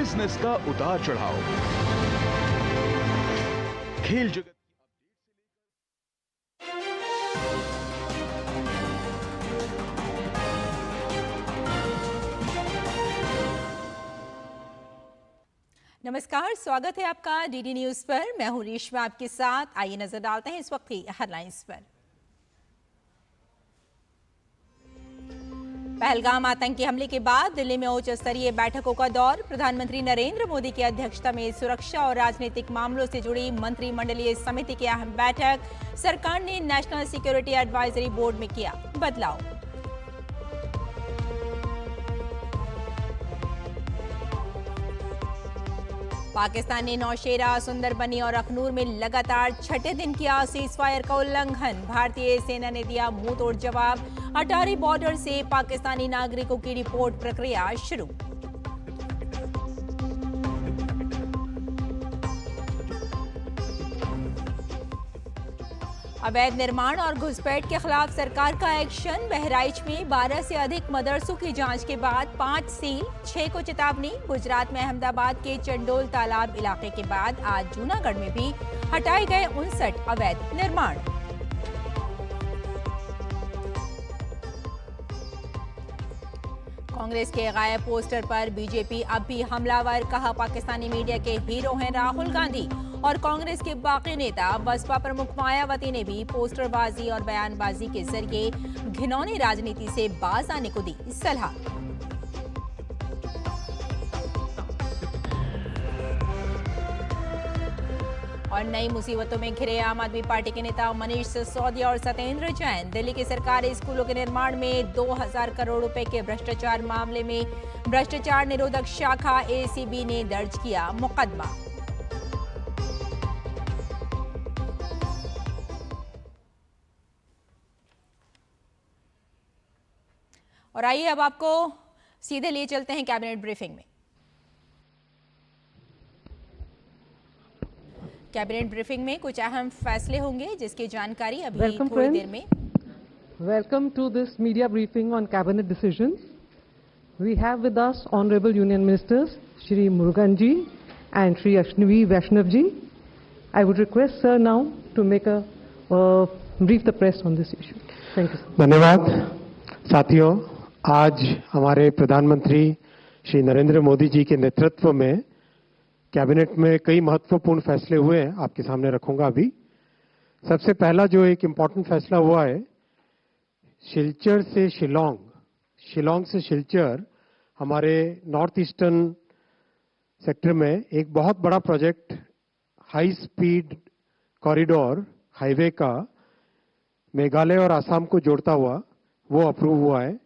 Business का उतार चढ़ाव, खेल जगत नमस्कार, स्वागत है आपका डीडी न्यूज पर। मैं हूं रेशमा आपके साथ। आइए नजर डालते हैं इस वक्त की हेडलाइंस पर। पहलगाम आतंकी हमले के बाद दिल्ली में उच्च स्तरीय बैठकों का दौर। प्रधानमंत्री नरेंद्र मोदी की अध्यक्षता में सुरक्षा और राजनीतिक मामलों से जुड़ी मंत्रिमंडलीय समिति की अहम बैठक। सरकार ने नेशनल सिक्योरिटी एडवाइजरी बोर्ड में किया बदलाव। पाकिस्तान ने नौशेरा, सुंदरबनी और अखनूर में लगातार छठे दिन किया सीजफायर का उल्लंघन। भारतीय सेना ने दिया मुंह तोड़ जवाब। अटारी बॉर्डर से पाकिस्तानी नागरिकों की रिपोर्ट प्रक्रिया शुरू। अवैध निर्माण और घुसपैठ के खिलाफ सरकार का एक्शन। बहराइच में 12 से अधिक मदरसों की जांच के बाद 5 सील, 6 को चेतावनी। गुजरात में अहमदाबाद के चंडोल तालाब इलाके के बाद आज जूनागढ़ में भी हटाए गए 59 अवैध निर्माण। कांग्रेस के गायब पोस्टर पर बीजेपी अब भी हमलावर। कहा पाकिस्तानी मीडिया के हीरो हैं राहुल गांधी। और कांग्रेस के बाकी नेता बसपा प्रमुख मायावती ने भी पोस्टरबाजी और बयानबाजी के जरिए घिनौनी राजनीति से बाज आने को दी सलाह। और नई मुसीबतों में घिरे आम आदमी पार्टी के नेता मनीष सिसोदिया और सत्येंद्र जैन। दिल्ली के सरकारी स्कूलों के निर्माण में 2000 करोड़ रुपए के भ्रष्टाचार मामले में भ्रष्टाचार निरोधक शाखा एसीबी ने दर्ज किया मुकदमा। और आइए अब आपको सीधे लिए चलते हैं कैबिनेट ब्रीफिंग में। कैबिनेट ब्रीफिंग में कुछ अहम फैसले होंगे जिसकी जानकारी अभी थोड़ी देर में। Welcome to this media briefing on cabinet decisions. We have with us Honorable Union Ministers Shri Murugan ji and Shri Ashwini Vaishnav ji. I would request sir now to make a brief the press on this issue. Thank you. धन्यवाद साथियों, आज हमारे प्रधानमंत्री श्री नरेंद्र मोदी जी के नेतृत्व में cabinet में कई महत्वपूर्ण फैसले हुए हैं, आपके सामने रखूंगा अभी। सबसे पहला जो एक इम्पॉर्टेंट फैसला हुआ है, सिलचर से शिलोंग, शिलोंग से सिलचर, हमारे नॉर्थ ईस्टर्न सेक्टर में एक बहुत बड़ा project high speed corridor highway का मेघालय और आसाम को जोड़ता हुआ वो अप्रूव हुआ है।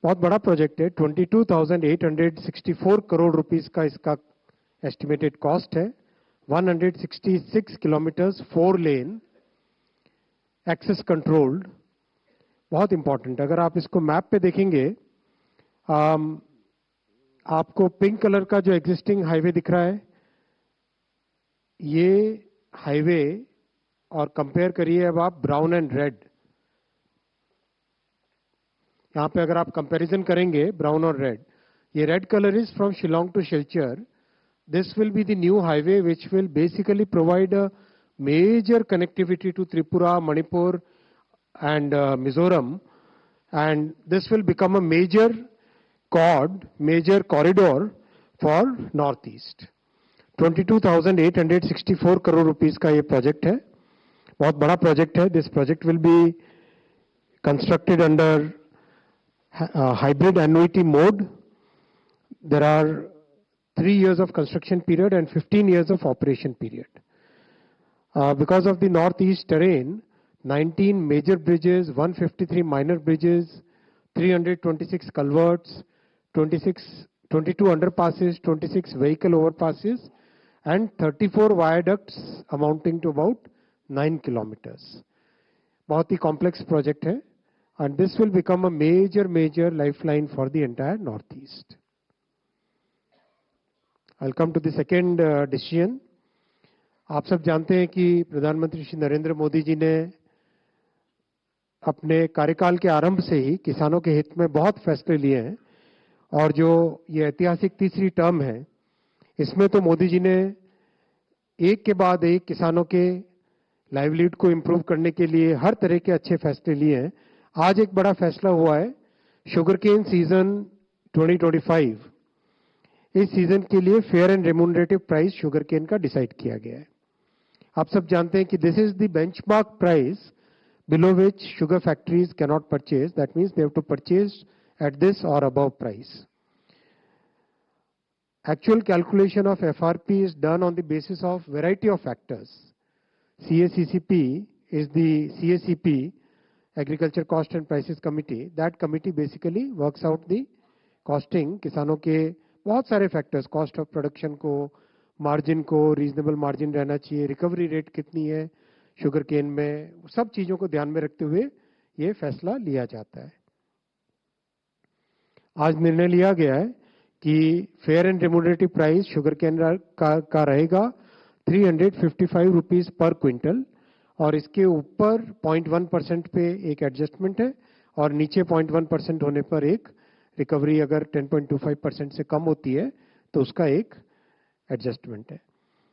बहुत बड़ा प्रोजेक्ट है। 22,864 करोड़ रुपीस का इसका एस्टिमेटेड कॉस्ट है। 166 किलोमीटर्स 4 लेन एक्सेस कंट्रोल्ड, बहुत इंपॉर्टेंट। अगर आप इसको मैप पे देखेंगे, आपको पिंक कलर का जो एग्जिस्टिंग हाईवे दिख रहा है, ये हाईवे, और कंपेयर करिए अब आप ब्राउन एंड रेड। यहाँ पे अगर आप कंपैरिजन करेंगे ब्राउन और रेड, ये red colour is from Shillong to Silchar. This will be the new highway which will basically provide a major connectivity to Tripura, Manipur and Mizoram, and this will become a major corridor for Northeast. 22,864 crore rupees का ये project है, बहुत बड़ा project है। This project will be constructed under hybrid annuity mode. There are 3 years of construction period and 15 years of operation period. Because of the Northeast terrain, 19 major bridges, 153 minor bridges, 326 culverts, 22 underpasses, 26 vehicle overpasses, and 34 viaducts amounting to about 9 kilometers. बहुत ही complex project है, and this will become a major lifeline for the entire Northeast. I'll come to the second decision. आप सब जानते हैं कि प्रधानमंत्री श्री नरेंद्र मोदी जी ने अपने कार्यकाल के आरंभ से ही किसानों के हित में बहुत फैसले लिए हैं, और जो ये ऐतिहासिक तीसरी टर्म है, इसमें तो मोदी जी ने एक के बाद एक किसानों के लाइवलीहुड को इंप्रूव करने के लिए हर तरह के अच्छे फैसले लिए हैं। आज एक बड़ा फैसला हुआ है, शुगर केन सीजन 2025, इस सीजन के लिए fair and remunerative price sugar cane का डिसाइड किया गया है। आप सब जानते हैं कि this is the benchmark price below which sugar factories cannot purchase. That means they have to purchase at this or above price. Actual calculation of FRP is done on the basis of variety of factors. CACCP is the CACP, Agriculture Cost and Prices Committee. That committee basically works out the costing, किसानों के बहुत सारे factors, cost of production को, margin को, reasonable margin रहना चाहिए, recovery rate कितनी है शुगर केन में, सब चीजों को ध्यान में रखते हुए ये फैसला लिया जाता है। आज निर्णय लिया गया है कि fair and remunerative price sugar cane का रहेगा 355 रुपीस पर क्विंटल, और इसके ऊपर 0.1% पे एक एडजस्टमेंट है और नीचे 0.1% होने पर एक रिकवरी, अगर 10.25% से कम होती है तो उसका एक एडजस्टमेंट है।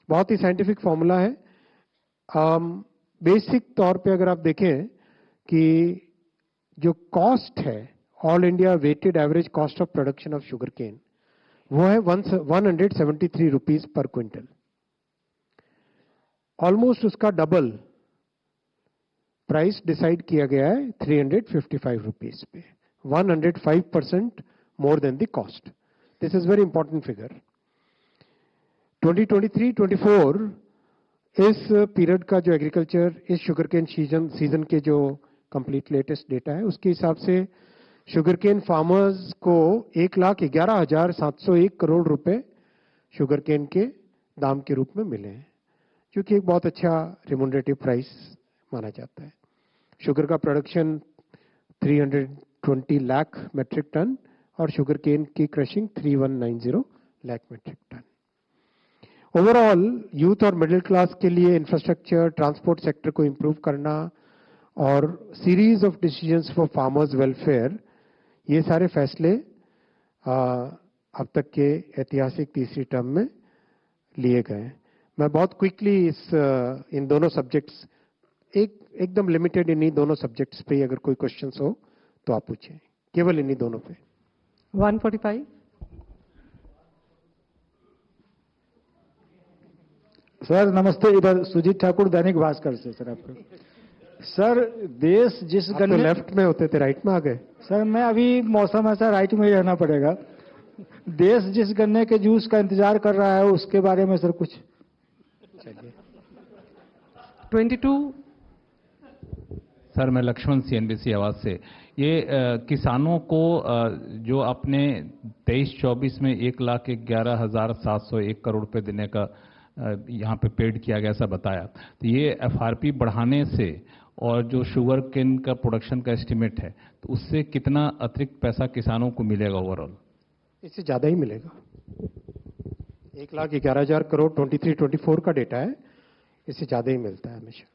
बहुत ही साइंटिफिक फॉर्मूला है। बेसिक तौर पे अगर आप देखें कि जो कॉस्ट है, all India weighted average cost of production of sugar cane, वो है 173 रुपीस पर क्विंटल। ऑलमोस्ट उसका डबल प्राइस डिसाइड किया गया है 355 रुपीस पे, 105% more than the cost. This is very important figure. 2023-24 इस पीरियड का जो एग्रीकल्चर, इस शुगर केन सीजन के जो कंप्लीट लेटेस्ट डेटा है, उसके हिसाब से शुगर केन फार्मर्स को 1,11,701 करोड़ रुपए शुगर केन के दाम के रूप में मिले हैं, जो कि एक बहुत अच्छा रिम्यूनरेटिव प्राइस माना जाता है। शुगर का प्रोडक्शन 320 लाख मेट्रिक टन और शुगर केन की crushing 3190 lakh metric tonne. Overall youth और मिडिल क्लास के लिए इंफ्रास्ट्रक्चर, ट्रांसपोर्ट सेक्टर को इंप्रूव करना और series of decisions for farmers welfare, ये सारे फैसले अब तक के ऐतिहासिक तीसरी टर्म में लिए गए। मैं बहुत क्विकली इन दोनों सब्जेक्ट्स, एकदम लिमिटेड इन्हीं दोनों सब्जेक्ट्स पे अगर कोई क्वेश्चंस हो तो आप पूछें, केवल इन्हीं दोनों पे। 145। सर नमस्ते, इधर सुजीत ठाकुर दैनिक भास्कर से। सर आपको सर, देश जिस गन्ने लेफ्ट में होते थे, राइट में आ गए। सर मैं अभी मौसम ऐसा, राइट में ही रहना पड़ेगा। देश जिस गन्ने के जूस का इंतजार कर रहा है उसके बारे में सर कुछ। चलिए 22। सर मैं लक्ष्मण, CNBC आवाज से। ये किसानों को जो अपने 23-24 में 1,11,701 करोड़ रुपए देने का यहाँ पे पेड किया गया, ऐसा बताया, तो ये FRP बढ़ाने से और जो शुगर केन का प्रोडक्शन का एस्टिमेट है, तो उससे कितना अतिरिक्त पैसा किसानों को मिलेगा ओवरऑल? इससे ज्यादा ही मिलेगा। 1,11,000 करोड़ 23-24 का डेटा है, इससे ज्यादा ही मिलता है हमेशा।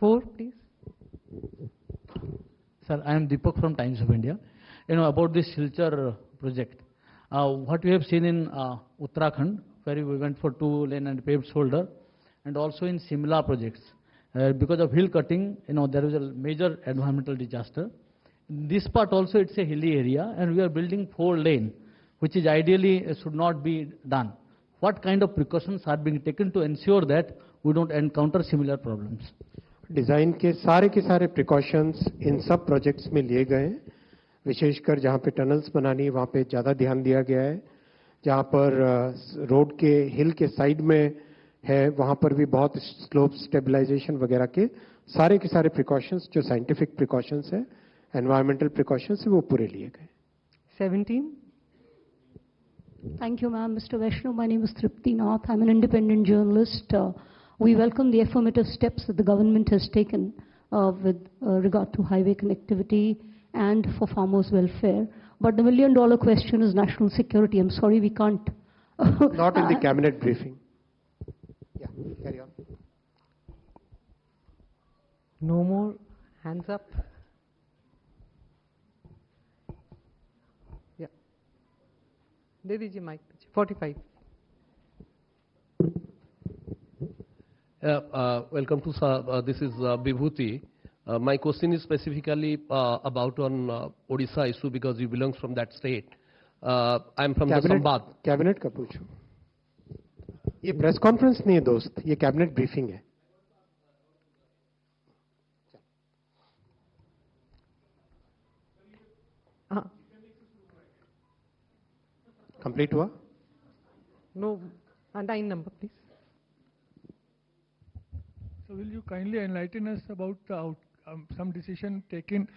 4 please. Sir, I am Deepak from Times of India. You know about this Silchar project. What we have seen in Uttarakhand, where we went for 2-lane and paved shoulder, and also in Simla projects, because of hill cutting, you know, there was a major environmental disaster. In this part also it's a hilly area, and we are building 4-lane, which is ideally should not be done. What kind of precautions are being taken to ensure that we don't encounter similar problems? Design के सारे precautions इन सब projects में लिए गए हैं। विशेषकर जहाँ पे टनल्स बनानी है वहाँ पे ज़्यादा ध्यान दिया गया है। जहाँ पर रोड के हिल के साइड में है वहाँ पर भी बहुत स्लोप स्टेबलाइजेशन वगैरह के सारे प्रिकॉशंस, जो साइंटिफिक प्रिकॉशंस है, एनवायरमेंटल प्रिकॉशंस है, वो पूरे लिए गए। 17। Thank you, ma'am. Mr. Vaishnav, my name is Tripti Nath. I'm an independent journalist. We welcome the affirmative steps that the government has taken with regard to highway connectivity and for farmers' welfare. But the million-dollar question is national security. I'm sorry, we can't. Not in the cabinet briefing. Yeah, carry on. No more hands up. Yeah. दे दीजिए mic. 45। Welcome to this is Vibhuti. My question is specifically about on Odisha issue because you belong from that state. I am from the Sambad. Cabinet का पूछो. ये press conference नहीं है दोस्त, ये cabinet briefing है. Complete हुआ? No, 9 number, please. So will you kindly enlighten us about the some decision taken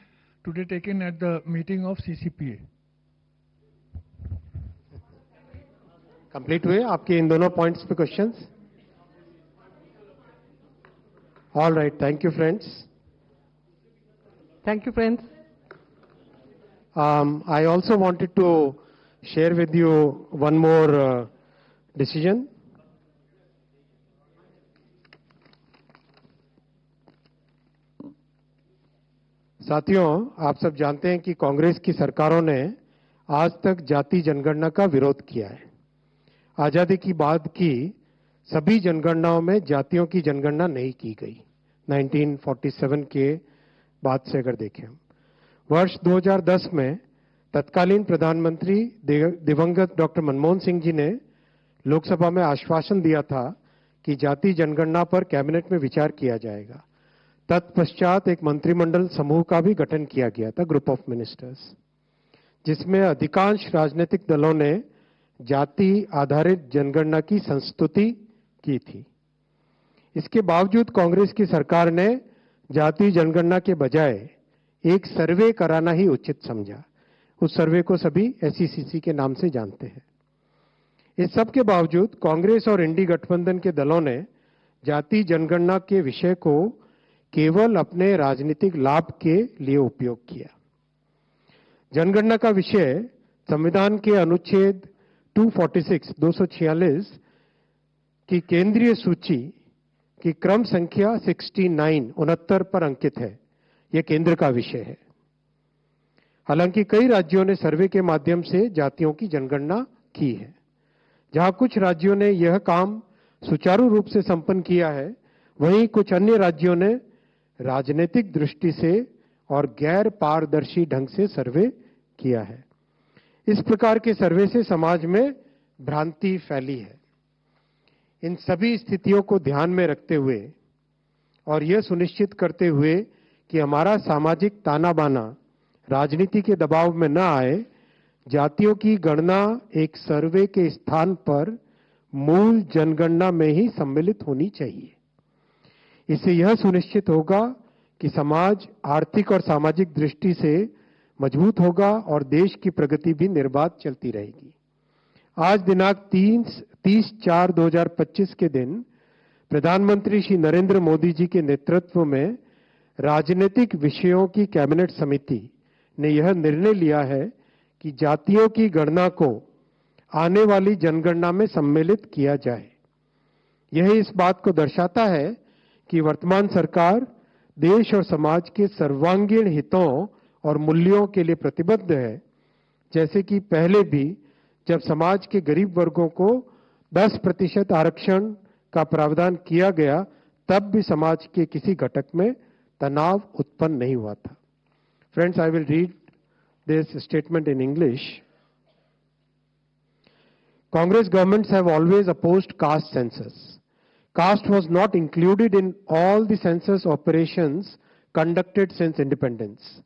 at the meeting of CCPA? Complete हुए आपके इन दोनों पॉइंट्स पे questions? All right, thank you friends. Thank you, friends. I also wanted to share with you one more decision. साथियों, आप सब जानते हैं कि कांग्रेस की सरकारों ने आज तक जाति जनगणना का विरोध किया है. आजादी की बाद की सभी जनगणनाओं में जातियों की जनगणना नहीं की गई. 1947 के बाद से अगर देखें हम, वर्ष 2010 में तत्कालीन प्रधानमंत्री दिवंगत डॉक्टर मनमोहन सिंह जी ने लोकसभा में आश्वासन दिया था कि जाति जनगणना पर कैबिनेट में विचार किया जाएगा. तत्पश्चात एक मंत्रिमंडल समूह का भी गठन किया गया था, ग्रुप ऑफ मिनिस्टर्स, जिसमें अधिकांश राजनीतिक दलों ने जाति आधारित जनगणना की संस्तुति की थी. इसके बावजूद कांग्रेस की सरकार ने जाति जनगणना के बजाय एक सर्वे कराना ही उचित समझा. उस सर्वे को सभी एसईसीसी के नाम से जानते हैं. इस सब के बावजूद कांग्रेस और इंडी गठबंधन के दलों ने जाति जनगणना के विषय को केवल अपने राजनीतिक लाभ के लिए उपयोग किया. जनगणना का विषय संविधान के अनुच्छेद 246 की केंद्रीय सूची की क्रम संख्या 69 पर अंकित है. यह केंद्र का विषय है. हालांकि कई राज्यों ने सर्वे के माध्यम से जातियों की जनगणना की है. जहां कुछ राज्यों ने यह काम सुचारू रूप से संपन्न किया है, वहीं कुछ अन्य राज्यों ने राजनीतिक दृष्टि से और गैर पारदर्शी ढंग से सर्वे किया है. इस प्रकार के सर्वे से समाज में भ्रांति फैली है. इन सभी स्थितियों को ध्यान में रखते हुए और यह सुनिश्चित करते हुए कि हमारा सामाजिक ताना बाना राजनीति के दबाव में न आए, जातियों की गणना एक सर्वे के स्थान पर मूल जनगणना में ही सम्मिलित होनी चाहिए. इससे यह सुनिश्चित होगा कि समाज आर्थिक और सामाजिक दृष्टि से मजबूत होगा और देश की प्रगति भी निर्बाध चलती रहेगी. आज दिनांक 30/4/2025 के दिन प्रधानमंत्री श्री नरेंद्र मोदी जी के नेतृत्व में राजनीतिक विषयों की कैबिनेट समिति ने यह निर्णय लिया है कि जातियों की गणना को आने वाली जनगणना में सम्मिलित किया जाए. यह इस बात को दर्शाता है कि वर्तमान सरकार देश और समाज के सर्वांगीण हितों और मूल्यों के लिए प्रतिबद्ध है. जैसे कि पहले भी जब समाज के गरीब वर्गों को 10% आरक्षण का प्रावधान किया गया, तब भी समाज के किसी घटक में तनाव उत्पन्न नहीं हुआ था. Friends, I will read this statement in English. Congress governments have always opposed caste census. Caste was not included in all the census operations conducted since independence.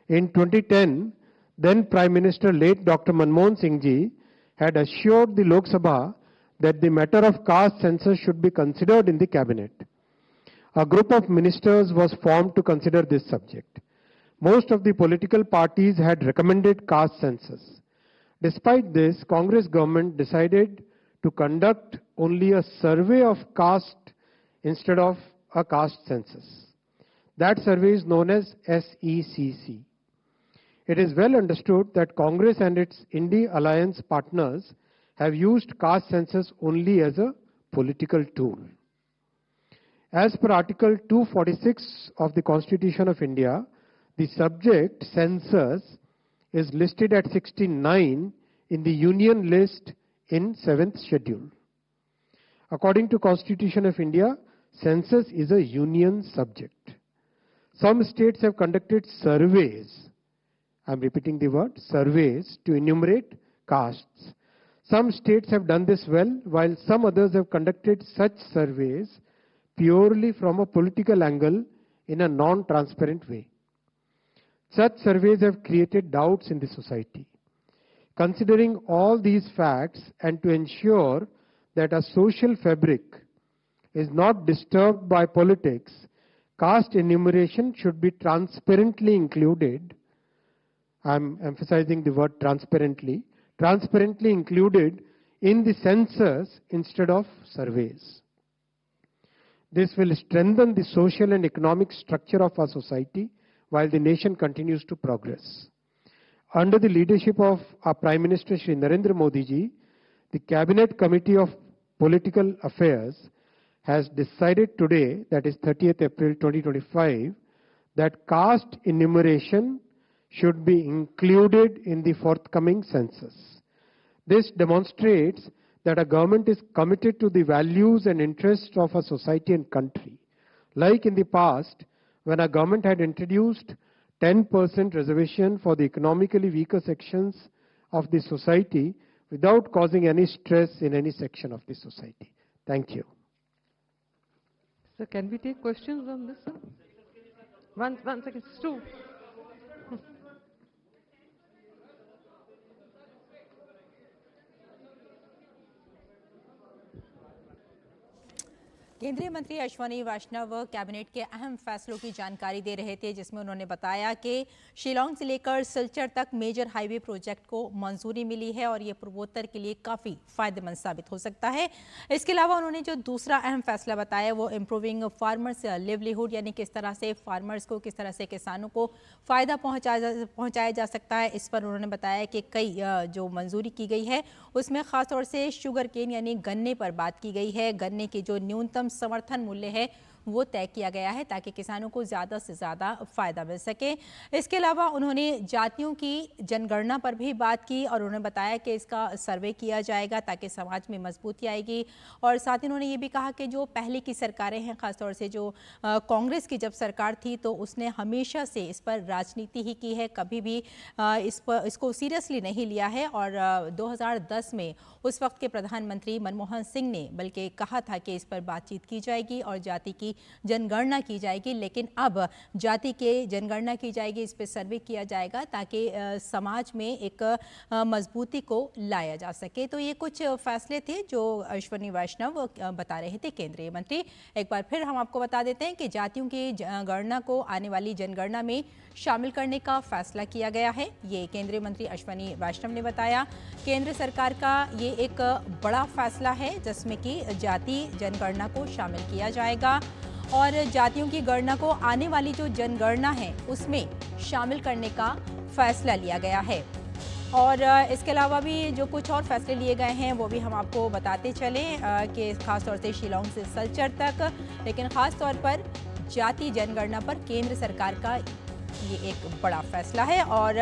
In 2010, then Prime Minister late Dr. Manmohan Singh ji had assured the Lok Sabha that the matter of caste census should be considered in the cabinet. A group of ministers was formed to consider this subject. Most of the political parties had recommended caste census. Despite this, Congress government decided to conduct only a survey of caste instead of a caste census. That survey is known as SECC. It is well understood that Congress and its India alliance partners have used caste census only as a political tool. As per Article 246 of the Constitution of India, the subject census is listed at 69 in the Union list in 7th schedule. According to Constitution of India, census is a union subject. Some states have conducted surveys. I'm repeating the word, surveys, to enumerate castes. Some states have done this well, while some others have conducted such surveys purely from a political angle in a non-transparent way. Such surveys have created doubts in the society. Considering all these facts and to ensure that a social fabric is not disturbed by politics, caste enumeration should be transparently included. I'm emphasizing the word transparently included in the census instead of surveys. This will strengthen the social and economic structure of our society while the nation continues to progress. Under the leadership of our Prime Minister Shri Narendra Modi ji, the Cabinet Committee of Political Affairs has decided today, that is 30th April 2025, that caste enumeration should be included in the forthcoming census. This demonstrates that a government is committed to the values and interests of a society and country. Like in the past, when a government had introduced 10% reservation for the economically weaker sections of the society without causing any stress in any section of the society. Thank you. Sir, can we take questions on this, sir? One second, Stu. केंद्रीय मंत्री अश्विनी वैष्णव cabinet के अहम फैसलों की जानकारी दे रहे थे, जिसमें उन्होंने बताया कि शिलांग से लेकर सिलचर तक मेजर हाईवे प्रोजेक्ट को मंजूरी मिली है और ये पूर्वोत्तर के लिए काफ़ी फायदेमंद साबित हो सकता है। इसके अलावा उन्होंने जो दूसरा अहम फैसला बताया वो इम्प्रूविंग फार्मर्स लिवलीहुड, यानी किस तरह से फार्मर्स को, किस तरह से किसानों को फ़ायदा पहुँचाया जा सकता है। इस पर उन्होंने बताया कि कई जो मंजूरी की गई है उसमें ख़ासतौर से शुगर केन यानी गन्ने पर बात की गई है। गन्ने की जो न्यूनतम समर्थन मूल्य है वो तय किया गया है ताकि किसानों को ज़्यादा से ज़्यादा फ़ायदा मिल सके। इसके अलावा उन्होंने जातियों की जनगणना पर भी बात की और उन्होंने बताया कि इसका सर्वे किया जाएगा ताकि समाज में मजबूती आएगी। और साथ ही उन्होंने ये भी कहा कि जो पहले की सरकारें हैं, ख़ासतौर से जो कांग्रेस की जब सरकार थी तो उसने हमेशा से इस पर राजनीति ही की है, कभी भी इसको सीरियसली नहीं लिया है। और 2010 में उस वक्त के प्रधानमंत्री मनमोहन सिंह ने बल्कि कहा था कि इस पर बातचीत की जाएगी और जाति की जनगणना की जाएगी, लेकिन अब जाति के जनगणना की जाएगी, इस पर सर्वे किया जाएगा ताकि समाज में एक मजबूती को लाया जा सके। तो ये कुछ फैसले थे जो अश्विनी वैष्णव बता रहे थे केंद्रीय मंत्री। एक बार फिर हम आपको बता देते हैं कि जातियों की गणना को आने वाली जनगणना में शामिल करने का फैसला किया गया है। ये केंद्रीय मंत्री अश्विनी वैष्णव ने बताया। केंद्र सरकार का ये एक बड़ा फैसला है जिसमें कि जाति जनगणना को शामिल किया जाएगा और जातियों की गणना को आने वाली जो जनगणना है उसमें शामिल करने का फैसला लिया गया है। और इसके अलावा भी जो कुछ और फैसले लिए गए हैं वो भी हम आपको बताते चलें कि खासतौर से शिलांग से सिलचर तक, लेकिन ख़ास तौर पर जाति जनगणना पर केंद्र सरकार का ये एक बड़ा फैसला है। और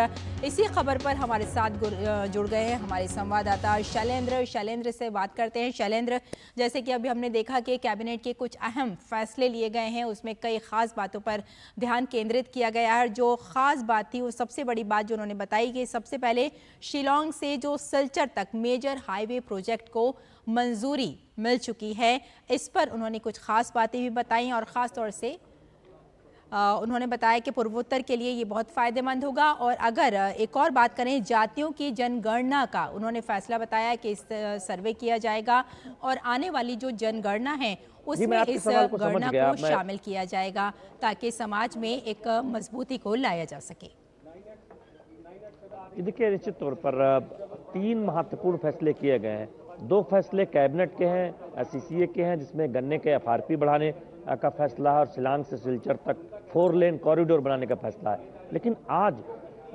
इसी खबर पर हमारे साथ जुड़ गए हैं हमारे संवाददाता शैलेंद्र से बात करते हैं। शैलेंद्र, जैसे कि अभी हमने देखा कि कैबिनेट के कुछ अहम फैसले लिए गए हैं, उसमें कई खास बातों पर ध्यान केंद्रित किया गया है। जो खास बात थी वो सबसे बड़ी बात जो उन्होंने बताई कि सबसे पहले शिलांग से जो सिलचर तक मेजर हाईवे प्रोजेक्ट को मंजूरी मिल चुकी है। इस पर उन्होंने कुछ खास बातें भी बताई और ख़ास तौर से उन्होंने बताया कि पूर्वोत्तर के लिए ये बहुत फ़ायदेमंद होगा। और अगर एक और बात करें जातियों की जनगणना का, उन्होंने फैसला बताया कि इस सर्वे किया जाएगा और आने वाली जो जनगणना है उसमें इस गणना को शामिल किया जाएगा ताकि समाज में एक मजबूती को लाया जा सके। देखिए, निश्चित तौर पर 3 महत्वपूर्ण फैसले किए गए हैं। 2 फैसले कैबिनेट के हैं, सीसीए के हैं, जिसमें गन्ने के एफआरपी बढ़ाने का फैसला है और शिलांग से सिलचर तक 4 लेन कॉरिडोर बनाने का फैसला है। लेकिन आज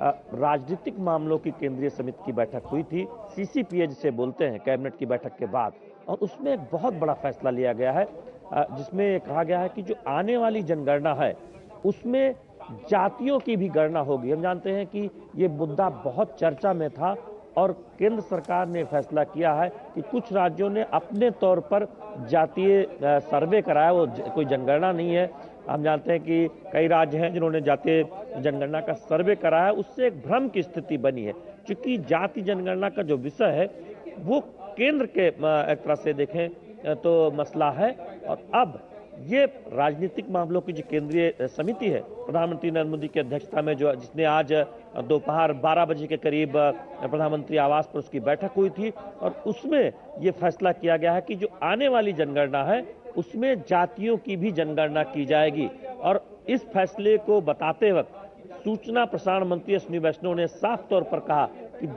राजनीतिक मामलों की केंद्रीय समिति की बैठक हुई थी, सीसीपीए जिसे बोलते हैं, कैबिनेट की बैठक के बाद, और उसमें एक बहुत बड़ा फैसला लिया गया है जिसमें कहा गया है कि जो आने वाली जनगणना है उसमें जातियों की भी गणना होगी। हम जानते हैं कि ये मुद्दा बहुत चर्चा में था और केंद्र सरकार ने फैसला किया है कि कुछ राज्यों ने अपने तौर पर जातीय सर्वे कराया, वो कोई जनगणना नहीं है। हम जानते हैं कि कई राज्य हैं जिन्होंने जातीय जनगणना का सर्वे कराया है, उससे एक भ्रम की स्थिति बनी है। क्योंकि जाति जनगणना का जो विषय है वो केंद्र के एक तरह से देखें तो मसला है, और अब ये राजनीतिक मामलों की जो केंद्रीय समिति है प्रधानमंत्री नरेंद्र मोदी की अध्यक्षता में, जो जिसने आज दोपहर 12 बजे के करीब प्रधानमंत्री आवास पर उसकी बैठक हुई थी, और उसमें ये फैसला किया गया है कि जो आने वाली जनगणना है उसमें जातियों की भी जनगणना की जाएगी। और इस फैसले को बताते वक्त सूचना प्रसारण मंत्री अश्विनी वैष्णव ने साफ तौर पर कहा कि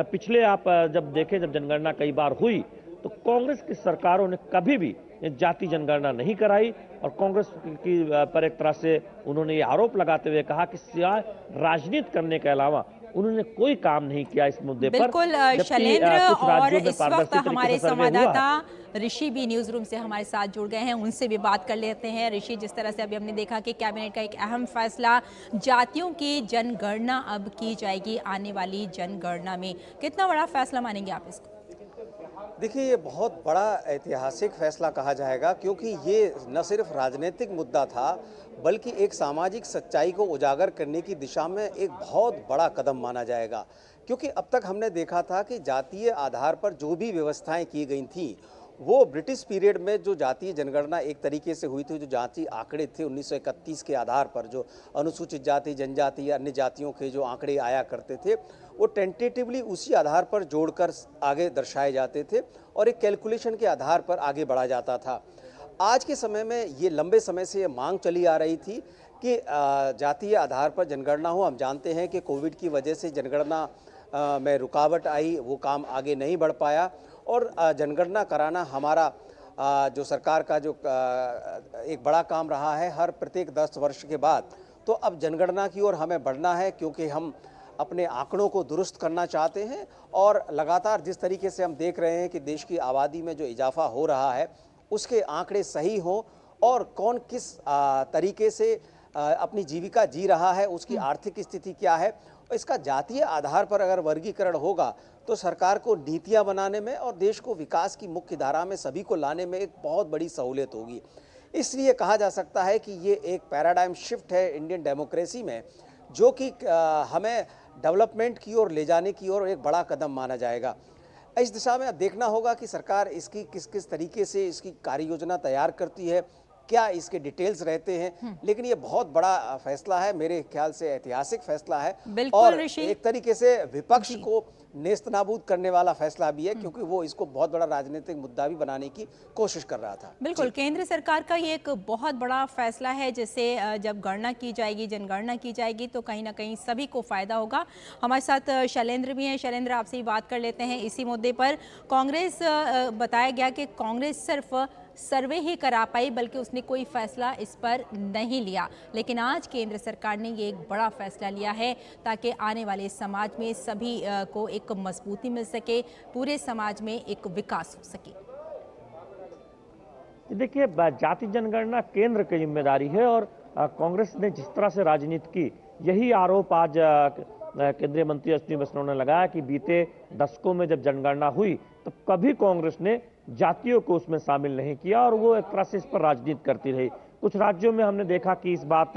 पिछले आप जब देखें, जब जनगणना कई बार हुई तो कांग्रेस की सरकारों ने कभी भी जाति जनगणना नहीं कराई, और कांग्रेस की पर एक तरह से उन्होंने ये आरोप लगाते हुए कहा कि सिवाय राजनीति करने के अलावा उन्होंने कोई काम नहीं किया इस मुद्दे पर। बिल्कुल शैलेंद्र, और इस वक्त हमारे संवाददाता ऋषि भी न्यूज रूम से हमारे साथ जुड़ गए हैं, उनसे भी बात कर लेते हैं। ऋषि, जिस तरह से अभी हमने देखा कि कैबिनेट का एक अहम फैसला, जातियों की जनगणना अब की जाएगी आने वाली जनगणना में, कितना बड़ा फैसला मानेंगे आप इसको? देखिए, ये बहुत बड़ा ऐतिहासिक फैसला कहा जाएगा, क्योंकि ये न सिर्फ राजनीतिक मुद्दा था बल्कि एक सामाजिक सच्चाई को उजागर करने की दिशा में एक बहुत बड़ा कदम माना जाएगा। क्योंकि अब तक हमने देखा था कि जातीय आधार पर जो भी व्यवस्थाएं की गई थी वो ब्रिटिश पीरियड में जो जातीय जनगणना एक तरीके से हुई थी, जो जाति आंकड़े थे 1931 के आधार पर, जो अनुसूचित जाति, जनजाति या अन्य जातियों के जो आंकड़े आया करते थे वो टेंटेटिवली उसी आधार पर जोड़कर आगे दर्शाए जाते थे और एक कैलकुलेशन के आधार पर आगे बढ़ा जाता था। आज के समय में ये लंबे समय से ये मांग चली आ रही थी कि जातीय आधार पर जनगणना हो। हम जानते हैं कि कोविड की वजह से जनगणना में रुकावट आई, वो काम आगे नहीं बढ़ पाया, और जनगणना कराना हमारा जो सरकार का जो एक बड़ा काम रहा है हर प्रत्येक 10 वर्ष के बाद। तो अब जनगणना की ओर हमें बढ़ना है, क्योंकि हम अपने आंकड़ों को दुरुस्त करना चाहते हैं, और लगातार जिस तरीके से हम देख रहे हैं कि देश की आबादी में जो इजाफा हो रहा है उसके आंकड़े सही हों, और कौन किस तरीके से अपनी जीविका जी रहा है, उसकी आर्थिक स्थिति क्या है, इसका जातीय आधार पर अगर वर्गीकरण होगा तो सरकार को नीतियां बनाने में और देश को विकास की मुख्य धारा में सभी को लाने में एक बहुत बड़ी सहूलियत होगी। इसलिए कहा जा सकता है कि ये एक पैराडाइम शिफ्ट है इंडियन डेमोक्रेसी में, जो कि हमें डेवलपमेंट की ओर ले जाने की ओर एक बड़ा कदम माना जाएगा। इस दिशा में अब देखना होगा कि सरकार इसकी किस किस तरीके से इसकी कार्य योजना तैयार करती है, क्या इसके डिटेल्स रहते हैं, लेकिन ये बहुत बड़ा फैसला है, मेरे ख्याल से ऐतिहासिक फैसला है, और एक तरीके से विपक्ष को नेस्तनाबूद करने वाला फैसला भी है, क्योंकि वो इसको बहुत बड़ा राजनीतिक मुद्दा भी बनाने की कोशिश कर रहा था। बिल्कुल, केंद्र सरकार का ये एक बहुत बड़ा फैसला है, जिससे जब गणना की जाएगी, जनगणना की जाएगी, तो कहीं ना कहीं सभी को फायदा होगा। हमारे साथ शैलेंद्र भी हैं। शैलेंद्र, आपसे ही बात कर लेते हैं इसी मुद्दे पर। कांग्रेस, बताया गया कि कांग्रेस सिर्फ सर्वे ही करा पाई, बल्कि उसने कोई फैसला इस पर नहीं लिया, लेकिन आज केंद्र सरकार ने ये एक बड़ा फैसला लिया है ताकि आने वाले समाज में सभी को एक मजबूती मिल सके, पूरे समाज में एक विकास हो सके। देखिए, जाति जनगणना केंद्र की जिम्मेदारी है, और कांग्रेस ने जिस तरह से राजनीति की, यही आरोप आज केंद्रीय मंत्री अश्विनी वैष्णव ने लगाया कि बीते दशकों में जब जनगणना हुई तो कभी कांग्रेस ने जातियों को उसमें शामिल नहीं किया, और वो एक तरह से इस पर राजनीति करती रही। कुछ राज्यों में हमने देखा कि इस बात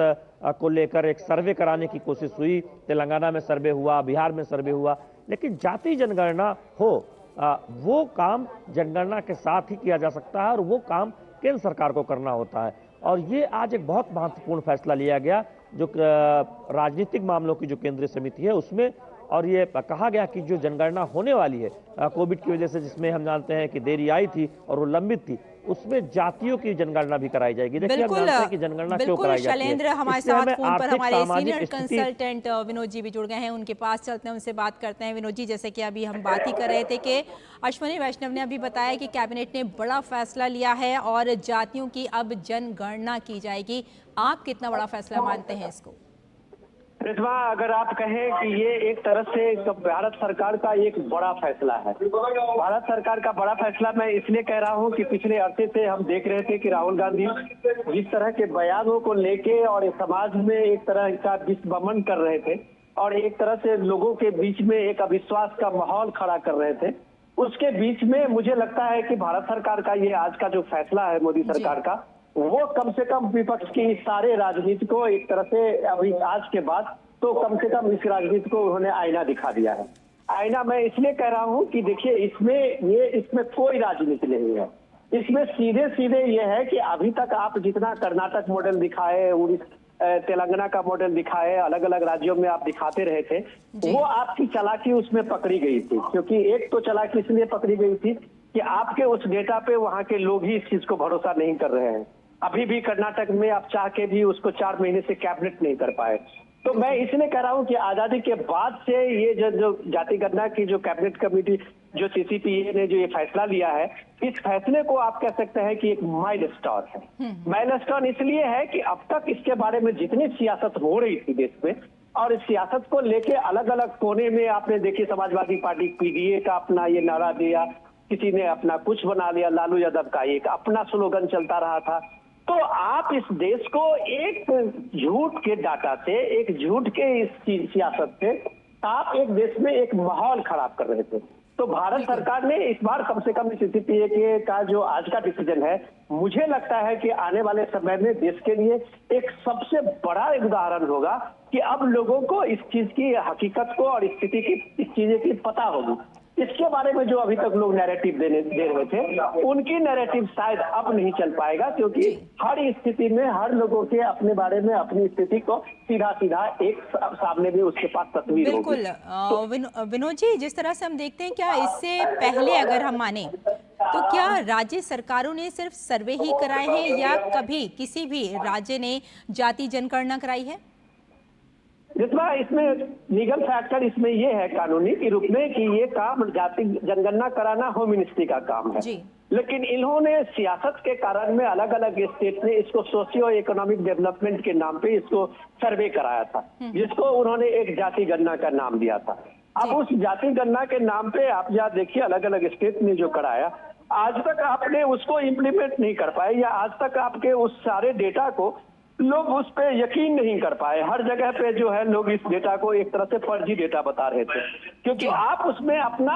को लेकर एक सर्वे कराने की कोशिश हुई, तेलंगाना में सर्वे हुआ, बिहार में सर्वे हुआ, लेकिन जाति जनगणना हो वो काम जनगणना के साथ ही किया जा सकता है, और वो काम केंद्र सरकार को करना होता है। और ये आज एक बहुत महत्वपूर्ण फैसला लिया गया जो राजनीतिक मामलों की जो केंद्रीय समिति है उसमें, और ये कहा गया कि जो जनगणना होने वाली है कोविड की वजह से, जिसमें हम जानते हैं कि देरी आई थी और वो लंबित थी, उसमें जातियों की जनगणना भी कराई जाएगी। देखिए, हम जानते हैं कि जनगणना क्यों कराई जाती है। शैलेंद्र, हमारे साथ फोन पर हमारे सीनियर कंसल्टेंट विनोद जी भी जुड़ गए हैं, उनके पास चलते हैं, उनसे बात करते हैं। विनोद जी, जैसे कि अभी हम बात ही कर रहे थे कि अश्विनी वैष्णव ने अभी बताया कि कैबिनेट ने बड़ा फैसला लिया है और जातियों की अब जनगणना की जाएगी, आप कितना बड़ा फैसला मानते हैं इसको? रिजवा, अगर आप कहें कि ये एक तरह से भारत सरकार का एक बड़ा फैसला है, भारत सरकार का बड़ा फैसला मैं इसलिए कह रहा हूँ कि पिछले अरसे से हम देख रहे थे कि राहुल गांधी जिस तरह के बयानों को लेके और समाज में एक तरह का विस्मरण कर रहे थे, और एक तरह से लोगों के बीच में एक अविश्वास का माहौल खड़ा कर रहे थे, उसके बीच में मुझे लगता है कि भारत सरकार का ये आज का जो फैसला है मोदी सरकार का, वो कम से कम विपक्ष की सारे राजनीति को एक तरह से अभी आज के बाद तो कम से कम इस राजनीति को उन्होंने आईना दिखा दिया है। आईना मैं इसलिए कह रहा हूं कि देखिए इसमें कोई राजनीति नहीं है। इसमें सीधे सीधे ये है कि अभी तक आप जितना कर्नाटक मॉडल दिखाए, तेलंगाना का मॉडल दिखाए, अलग अलग राज्यों में आप दिखाते रहे थे, वो आपकी चालाकी उसमें पकड़ी गई थी। क्योंकि एक तो चालाकी इसलिए पकड़ी गई थी कि आपके उस डेटा पे वहां के लोग ही इस चीज को भरोसा नहीं कर रहे हैं। अभी भी कर्नाटक में आप चाह के भी उसको 4 महीने से कैबिनेट नहीं कर पाए। तो मैं इसलिए कह रहा हूं कि आजादी के बाद से ये जो जाति गणना की जो कैबिनेट कमेटी जो सीसीपीए ने जो ये फैसला लिया है, इस फैसले को आप कह सकते हैं कि एक माइलस्टोन है। माइलस्टोन इसलिए है कि अब तक इसके बारे में जितनी सियासत हो रही थी देश में, और इस सियासत को लेके अलग अलग कोने में आपने देखिए समाजवादी पार्टी पीडीए का अपना ये नारा दिया, किसी ने अपना कुछ बना लिया, लालू यादव का एक अपना स्लोगन चलता रहा था। तो आप इस देश को एक झूठ के डाटा से, एक झूठ के इस सियासत से आप एक देश में एक माहौल खराब कर रहे थे। तो भारत सरकार ने इस बार कम से कम सीसीपीए का जो आज का डिसीजन है, मुझे लगता है कि आने वाले समय में देश के लिए एक सबसे बड़ा उदाहरण होगा कि अब लोगों को इस चीज की हकीकत को और स्थिति की इस चीजें की पता होगी। इसके बारे में जो अभी तक लोग नैरेटिव दे रहे थे, उनकी नैरेटिव शायद अब नहीं चल पाएगा, क्योंकि हर स्थिति में हर लोगों के अपने बारे में अपनी स्थिति को सीधा सीधा एक सामने में उसके पास तस्वीर होगी। बिल्कुल विनोद जी, जिस तरह से हम देखते हैं, क्या इससे पहले अगर हम माने तो क्या राज्य सरकारों ने सिर्फ सर्वे ही कराए हैं या कभी किसी भी राज्य ने जाति जनगणना कराई है? जितना इसमें लीगल फैक्टर इसमें ये है कानूनी के रूप में कि ये काम जाति जनगणना कराना होम मिनिस्ट्री का काम है, लेकिन इन्होंने सियासत के कारण में अलग अलग स्टेट ने इसको सोशियो इकोनॉमिक डेवलपमेंट के नाम पे इसको सर्वे कराया था, जिसको उन्होंने एक जाति गणना का नाम दिया था। अब उस जाति गणना के नाम पे आप जहाँ देखिए अलग अलग स्टेट ने जो कराया, आज तक आपने उसको इम्प्लीमेंट नहीं कर पाए, या आज तक आपके उस सारे डेटा को लोग उस पे यकीन नहीं कर पाए। हर जगह पे जो है लोग इस डेटा को एक तरह से फर्जी डेटा बता रहे थे, क्योंकि आप उसमें अपना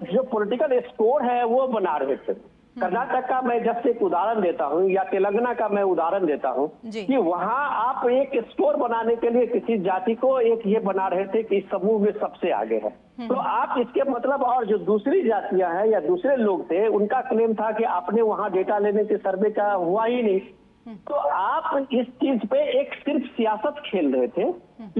जो पॉलिटिकल स्कोर है वो बना रहे थे। कर्नाटक का मैं जब से एक उदाहरण देता हूँ, या तेलंगाना का मैं उदाहरण देता हूँ कि वहाँ आप एक स्कोर बनाने के लिए किसी जाति को एक ये बना रहे थे कि इस समूह में सबसे आगे है। तो आप इसके मतलब, और जो दूसरी जातियां हैं या दूसरे लोग थे, उनका क्लेम था कि आपने वहाँ डेटा लेने के सर्वे का हुआ ही नहीं। तो आप इस चीज पे एक सिर्फ सियासत खेल रहे थे।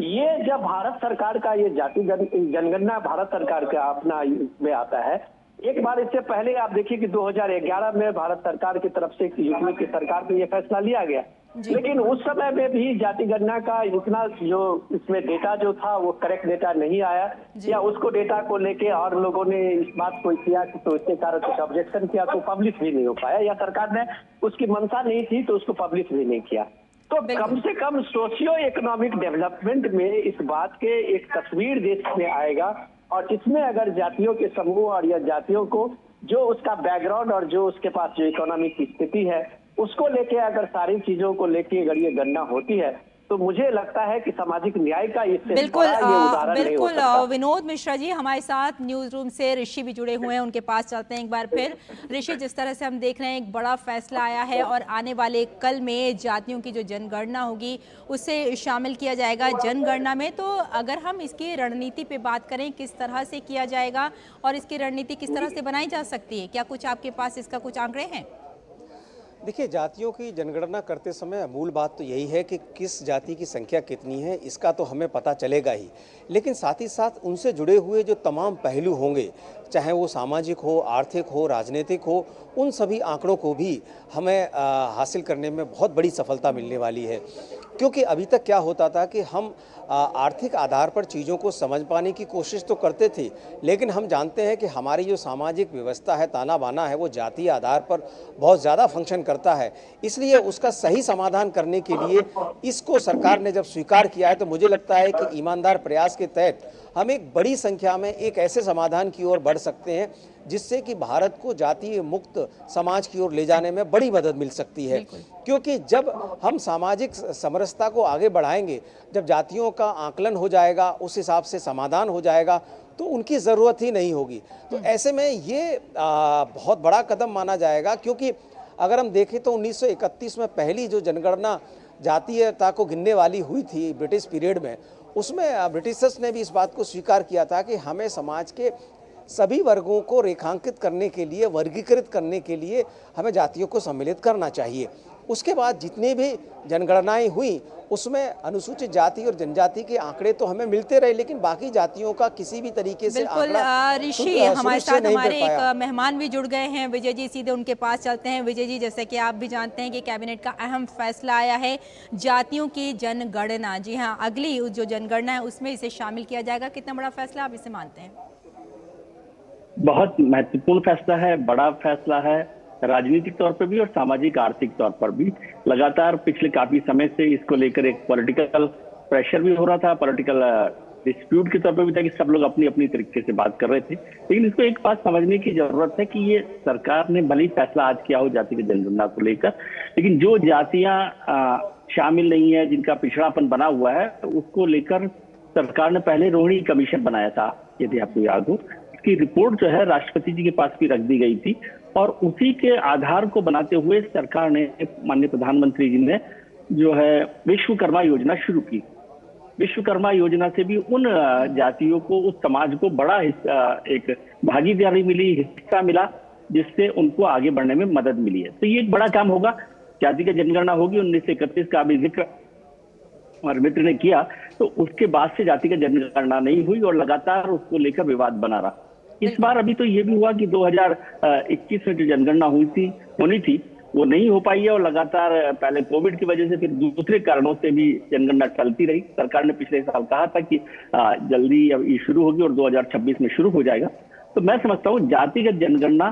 ये जब भारत सरकार का ये जाति जनगणना भारत सरकार का अपना में आता है, एक बार इससे पहले आप देखिए कि 2011 में भारत सरकार की तरफ से यूपी की सरकार पे ये फैसला लिया गया, लेकिन उस समय में भी जाति गणना का इतना जो इसमें डेटा जो था वो करेक्ट डेटा नहीं आया, या उसको डेटा को लेके और लोगों ने इस बात को किया तो इसके कारण कुछ ऑब्जेक्शन किया तो पब्लिश भी नहीं हो पाया, या सरकार ने उसकी मंशा नहीं थी तो उसको पब्लिश भी नहीं किया। तो कम से कम सोशियो इकोनॉमिक डेवलपमेंट में इस बात के एक तस्वीर देश में आएगा, और इसमें अगर जातियों के समूह और या जातियों को जो उसका बैकग्राउंड और जो उसके पास जो इकोनॉमिक स्थिति है उसको लेके अगर सारी चीजों को लेके अगर ये गणना होती है, तो मुझे लगता है कि सामाजिक न्याय का इससे बिल्कुल बड़ा ये उदाहरण नहीं हो सकता। विनोद मिश्रा जी हमारे साथ न्यूज रूम से ऋषि भी जुड़े हुए हैं, उनके पास चलते हैं एक बार फिर। ऋषि, जिस तरह से हम देख रहे हैं एक बड़ा फैसला आया है और आने वाले कल में जातियों की जो जनगणना होगी उसे शामिल किया जाएगा जनगणना में। तो अगर हम इसकी रणनीति पे बात करें, किस तरह से किया जाएगा और इसकी रणनीति किस तरह से बनाई जा सकती है, क्या कुछ आपके पास इसका कुछ आंकड़े हैं? देखिए, जातियों की जनगणना करते समय मूल बात तो यही है कि किस जाति की संख्या कितनी है इसका तो हमें पता चलेगा ही, लेकिन साथ ही साथ उनसे जुड़े हुए जो तमाम पहलू होंगे, चाहे वो सामाजिक हो, आर्थिक हो, राजनीतिक हो, उन सभी आंकड़ों को भी हमें हासिल करने में बहुत बड़ी सफलता मिलने वाली है। क्योंकि अभी तक क्या होता था कि हम आर्थिक आधार पर चीज़ों को समझ पाने की कोशिश तो करते थे, लेकिन हम जानते हैं कि हमारी जो सामाजिक व्यवस्था है, ताना बाना है, वो जातीय आधार पर बहुत ज़्यादा फंक्शन करता है। इसलिए उसका सही समाधान करने के लिए इसको सरकार ने जब स्वीकार किया है, तो मुझे लगता है कि ईमानदार प्रयास के तहत हम एक बड़ी संख्या में एक ऐसे समाधान की ओर बढ़ सकते हैं जिससे कि भारत को जातीय मुक्त समाज की ओर ले जाने में बड़ी मदद मिल सकती है। क्योंकि जब हम सामाजिक समरसता को आगे बढ़ाएंगे, जब जातियों का आकलन हो जाएगा, उस हिसाब से समाधान हो जाएगा, तो उनकी ज़रूरत ही नहीं होगी। तो ऐसे में ये बहुत बड़ा कदम माना जाएगा, क्योंकि अगर हम देखें तो 1931 में पहली जो जनगणना जातीयता को गिनने वाली हुई थी ब्रिटिश पीरियड में, उसमें ब्रिटिशर्स ने भी इस बात को स्वीकार किया था कि हमें समाज के सभी वर्गों को रेखांकित करने के लिए, वर्गीकृत करने के लिए हमें जातियों को सम्मिलित करना चाहिए। उसके बाद जितनी भी जनगणनाएं हुई उसमें अनुसूचित जाति और जनजाति के आंकड़े तो हमें मिलते रहे, लेकिन बाकी जातियों का किसी भी तरीके से बिल्कुल ऋषि हमारे साथ हमारे एक मेहमान भी जुड़ गए हैं। विजय जी, सीधे उनके पास चलते हैं। विजय जी, जैसे कि आप भी जानते हैं कि कैबिनेट का अहम फैसला आया है जातियों की जनगणना। जी हाँ, अगली जो जनगणना है उसमें इसे शामिल किया जाएगा। कितना बड़ा फैसला आप इसे मानते हैं? बहुत महत्वपूर्ण फैसला है, बड़ा फैसला है, राजनीतिक तौर पर भी और सामाजिक आर्थिक तौर पर भी। लगातार पिछले काफी समय से इसको लेकर एक पॉलिटिकल प्रेशर भी हो रहा था, पॉलिटिकल डिस्प्यूट के तौर पर भी था कि सब लोग अपनी अपनी तरीके से बात कर रहे थे। लेकिन इसको एक बात समझने की जरूरत है कि ये सरकार ने भले ही फैसला आज किया हो जाति की जनगणना को लेकर, लेकिन जो जातियां शामिल नहीं है, जिनका पिछड़ापन बना हुआ है, तो उसको लेकर सरकार ने पहले रोहिणी कमीशन बनाया था, यदि आपको याद हो। की रिपोर्ट जो है राष्ट्रपति जी के पास भी रख दी गई थी और उसी के आधार को बनाते हुए सरकार ने, माननीय प्रधानमंत्री जी ने जो है विश्वकर्मा योजना शुरू की। विश्वकर्मा योजना से भी उन जातियों को, उस समाज को बड़ा एक भागीदारी मिली, हिस्सा मिला, जिससे उनको आगे बढ़ने में मदद मिली है। तो ये एक बड़ा काम होगा, जाति की जनगणना होगी। 1931 का भी जिक्र हमारे मित्र ने किया, तो उसके बाद से जाति की जनगणना नहीं हुई और लगातार उसको लेकर विवाद बना रहा। इस बार अभी तो ये भी हुआ कि 2021 में जो जनगणना होनी थी वो नहीं हो पाई है और लगातार पहले कोविड की वजह से, फिर दूसरे कारणों से भी जनगणना टलती रही। सरकार ने पिछले साल कहा था कि जल्दी अब ये शुरू होगी और 2026 में शुरू हो जाएगा। तो मैं समझता हूँ जातिगत जनगणना